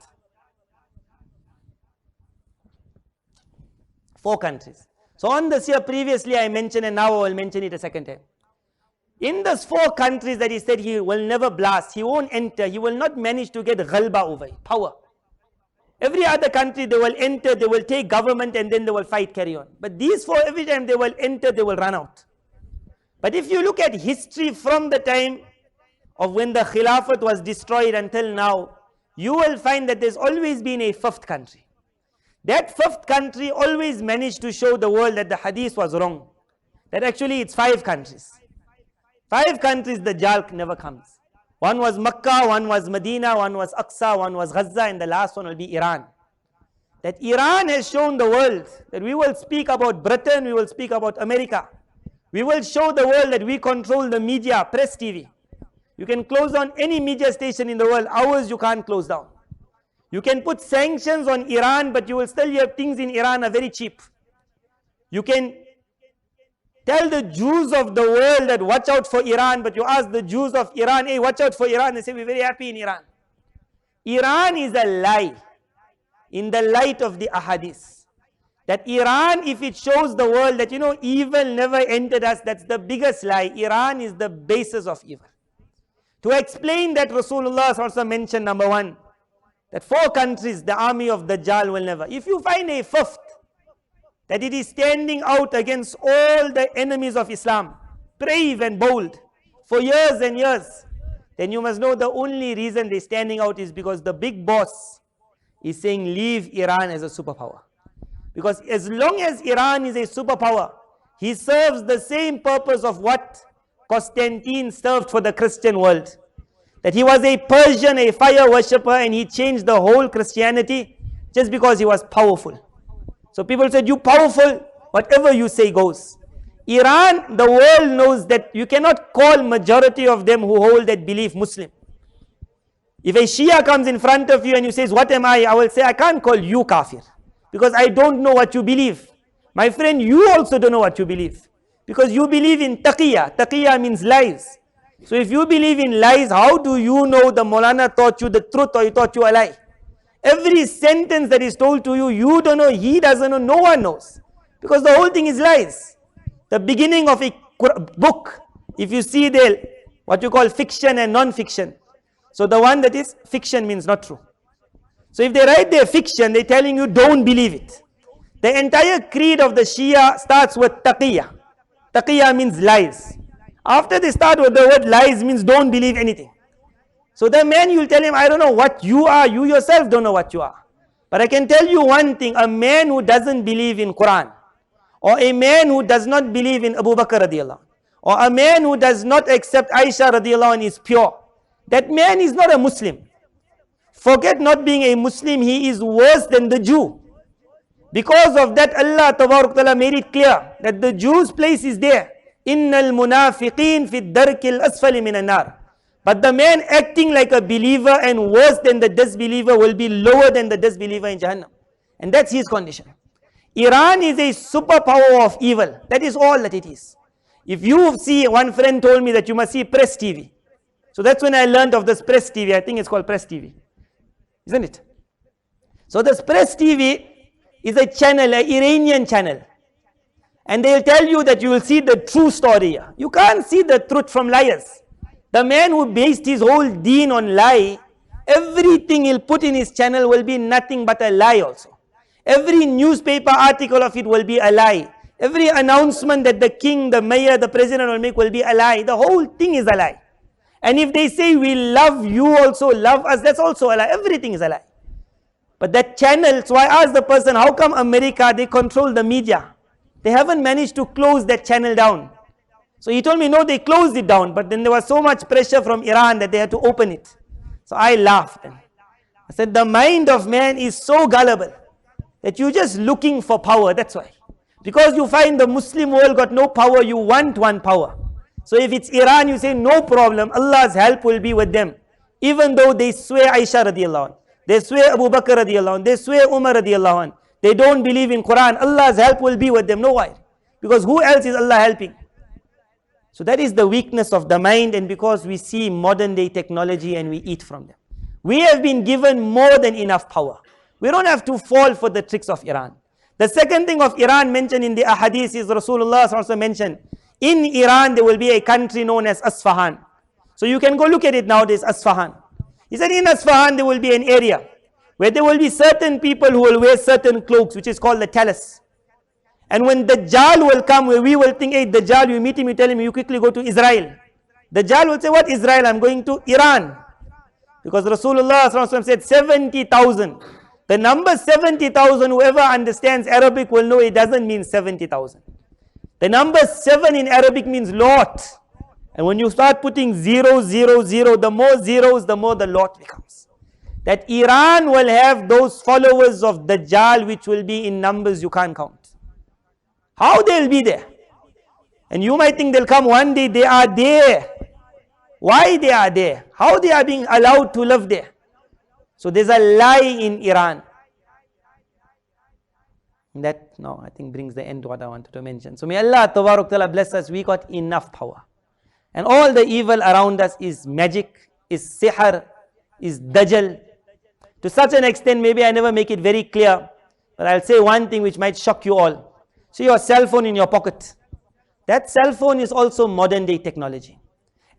4 countries. So on this year previously I mentioned, and now I will mention it a second time. In those 4 countries that he said he will never blast, he won't enter, he will not manage to get ghalba over it, power. Every other country they will enter, they will take government and then they will fight, carry on. But these 4, every time they will enter, they will run out. But if you look at history from the time of when the Khilafat was destroyed until now, you will find that there's always been a 5th country. That 5th country always managed to show the world that the hadith was wrong. That actually it's 5 countries. 5 countries the Dajjal never comes. One was Makkah, one was Madina, one was Aqsa, one was Gaza, and the last one will be Iran. That Iran has shown the world that we will speak about Britain, we will speak about America. We will show the world that we control the media, press TV. You can close down any media station in the world, ours you can't close down. You can put sanctions on Iran, but you will still have things in Iran are very cheap. You can tell the Jews of the world that watch out for Iran, but you ask the Jews of Iran, hey, watch out for Iran, they say we're very happy in Iran. Iran is a lie in the light of the ahadith. That Iran, if it shows the world that, evil never entered us, that's the biggest lie. Iran is the basis of evil. To explain that, Rasulullah also mentioned, number 1, that 4 countries, the army of Dajjal will never. If you find a 5th, that it is standing out against all the enemies of Islam, brave and bold, for years and years, then you must know the only reason they're standing out is because the big boss is saying leave Iran as a superpower. Because as long as Iran is a superpower, he serves the same purpose of what Constantine served for the Christian world. That he was a Persian, a fire worshipper, and he changed the whole Christianity just because he was powerful. So people said, you powerful, whatever you say goes. Iran, the world knows that you cannot call majority of them who hold that belief Muslim. If a Shia comes in front of you and you says, what am I will say, I can't call you kafir, because I don't know what you believe. My friend, you also don't know what you believe, because you believe in taqiyya. Taqiyya means lies. So if you believe in lies, how do you know the Maulana taught you the truth or he taught you a lie? Every sentence that is told to you, you don't know, he doesn't know, no one knows. Because the whole thing is lies. The beginning of a book, if you see there, what you call fiction and non-fiction. So the one that is fiction means not true. So if they write their fiction, they're telling you don't believe it. The entire creed of the Shia starts with taqiyya. Taqiyya means lies. After they start with the word lies means don't believe anything. So the man, you'll tell him, I don't know what you are, you yourself don't know what you are. But I can tell you one thing, a man who doesn't believe in Quran, or a man who does not believe in Abu Bakr radiallahu, or a man who does not accept Aisha radiallahu is pure, that man is not a Muslim. Forget not being a Muslim, he is worse than the Jew. Because of that, Allah Tabarak Ta'ala made it clear that the Jew's place is there. Innal munafiqeen fi darkil asfali minan nar. But the man acting like a believer and worse than the disbeliever will be lower than the disbeliever in Jahannam. And that's his condition. Iran is a superpower of evil. That is all that it is. If you see, one friend told me that you must see Press TV. So that's when I learned of this Press TV. I think it's called Press TV. Isn't it? So this Press TV is a channel, an Iranian channel. And they'll tell you that you will see the true story. You can't see the truth from liars. The man who based his whole deen on lie, everything he'll put in his channel will be nothing but a lie also. Every newspaper article of it will be a lie. Every announcement that the king, the mayor, the president will make will be a lie. The whole thing is a lie. And if they say we love you also, love us, that's also a lie. Everything is a lie. But that channel, so I asked the person, how come America, they control the media? They haven't managed to close that channel down. So he told me, no, they closed it down, but then there was so much pressure from Iran that they had to open it. So I laughed. I said, the mind of man is so gullible that you're just looking for power, that's why. Because you find the Muslim world got no power, you want one power. So if it's Iran, you say, no problem, Allah's help will be with them. Even though they swear Aisha radiallahu anh, they swear Abu Bakr radiallahu anh, they swear Umar radiallahu anh, they don't believe in Quran, Allah's help will be with them, no why? Because who else is Allah helping? So that is the weakness of the mind, and because we see modern day technology and we eat from them. We have been given more than enough power. We don't have to fall for the tricks of Iran. The second thing of Iran mentioned in the ahadith is Rasulullah also mentioned, in Iran there will be a country known as Asfahan. So you can go look at it nowadays, Asfahan. He said in Asfahan there will be an area where there will be certain people who will wear certain cloaks, which is called the talis. And when Dajjal will come, where we will think, hey, Dajjal, you meet him, you tell him, you quickly go to Israel. Dajjal will say, what Israel? I'm going to Iran. Because Rasulullah said 70,000. The number 70,000, whoever understands Arabic will know it doesn't mean 70,000. The number 7 in Arabic means lot. And when you start putting 0, 0, 0, the more zeros, the more the lot becomes. That Iran will have those followers of Dajjal which will be in numbers you can't count. How they'll be there? And you might think they'll come one day, they are there. Why they are there? How they are being allowed to live there? So there's a lie in Iran. That now I think brings the end to what I wanted to mention. So may Allah Tabarak Ta'ala bless us. We got enough power. And all the evil around us is magic, is sihr, is dajjal. To such an extent, maybe I never make it very clear, but I'll say one thing which might shock you all. See your cell phone in your pocket. That cell phone is also modern day technology.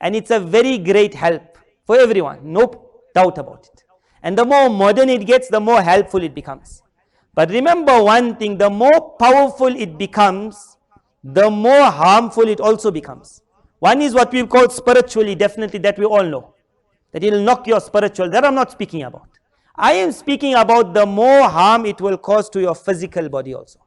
And it's a very great help for everyone, no doubt about it. And the more modern it gets, the more helpful it becomes. But remember one thing, the more powerful it becomes, the more harmful it also becomes. One is what we call spiritually, definitely, that we all know. That it will knock your spiritual, that I'm not speaking about. I am speaking about the more harm it will cause to your physical body also.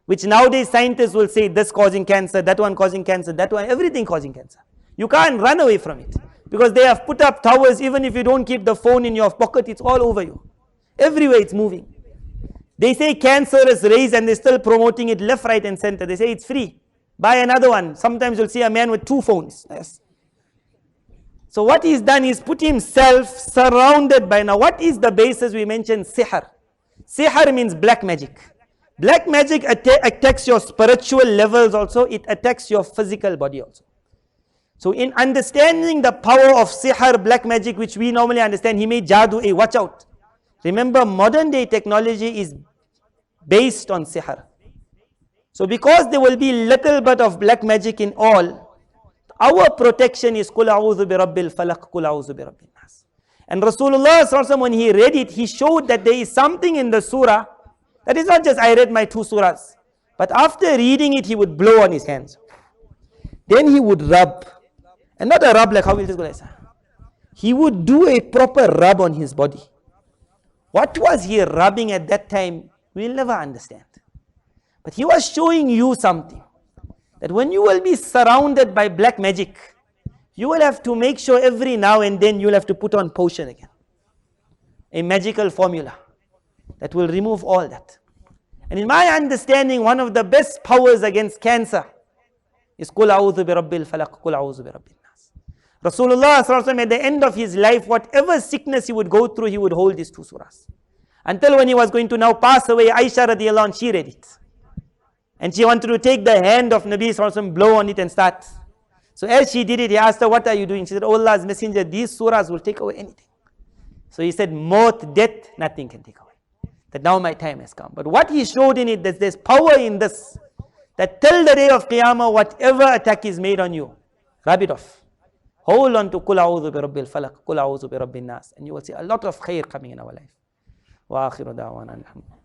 Which nowadays scientists will say this causing cancer, that one causing cancer, that one, everything causing cancer. You can't run away from it. Because they have put up towers, even if you don't keep the phone in your pocket, it's all over you. Everywhere it's moving. They say cancerous rays and they're still promoting it left, right and center. They say it's free. Buy another one. Sometimes you'll see a man with 2 phones. Yes. So what he's done is put himself surrounded by, now what is the basis we mentioned? Sihr. Sihr means black magic. Black magic attacks your spiritual levels also. It attacks your physical body also. So in understanding the power of sihr, black magic, which we normally understand, he made jadoo, hey, watch out. Remember, modern day technology is based on sihr. So because there will be little bit of black magic in all, our protection is Qul a'udhu bi rabbil falaq, Qul a'udhu bi rabbin nas. And Rasulullah when he read it, he showed that there is something in the surah, that is not just I read my 2 surahs, but after reading it, he would blow on his hands. Then he would rub. And not a rub like how we just go like that. He would do a proper rub on his body. What was he rubbing at that time? We'll never understand. But he was showing you something. That when you will be surrounded by black magic, you will have to make sure every now and then you'll have to put on potion again. A magical formula that will remove all that. And in my understanding, one of the best powers against cancer is Qul a'udhu bi rabbil falaq, Qul a'udhu bi rabbin nas. Rasulullah at the end of his life, whatever sickness he would go through, he would hold these 2 surahs. Until when he was going to now pass away, Aisha radiallahu anha, she read it. And she wanted to take the hand of Nabi sallallahu, blow on it and start. So as she did it, he asked her, what are you doing? She said, oh Allah's messenger, these surahs will take away anything. So he said, maut, death, nothing can take away. That now my time has come. But what he showed in it, that there's power in this. That till the day of Qiyamah, whatever attack is made on you, rub it off. Hold on to Qul a'udhu bi rabbil falaq, Qul a'udhu bi rabbin nas. And you will see a lot of khair coming in our life. Wa akhiru da'wana alhamdulillah.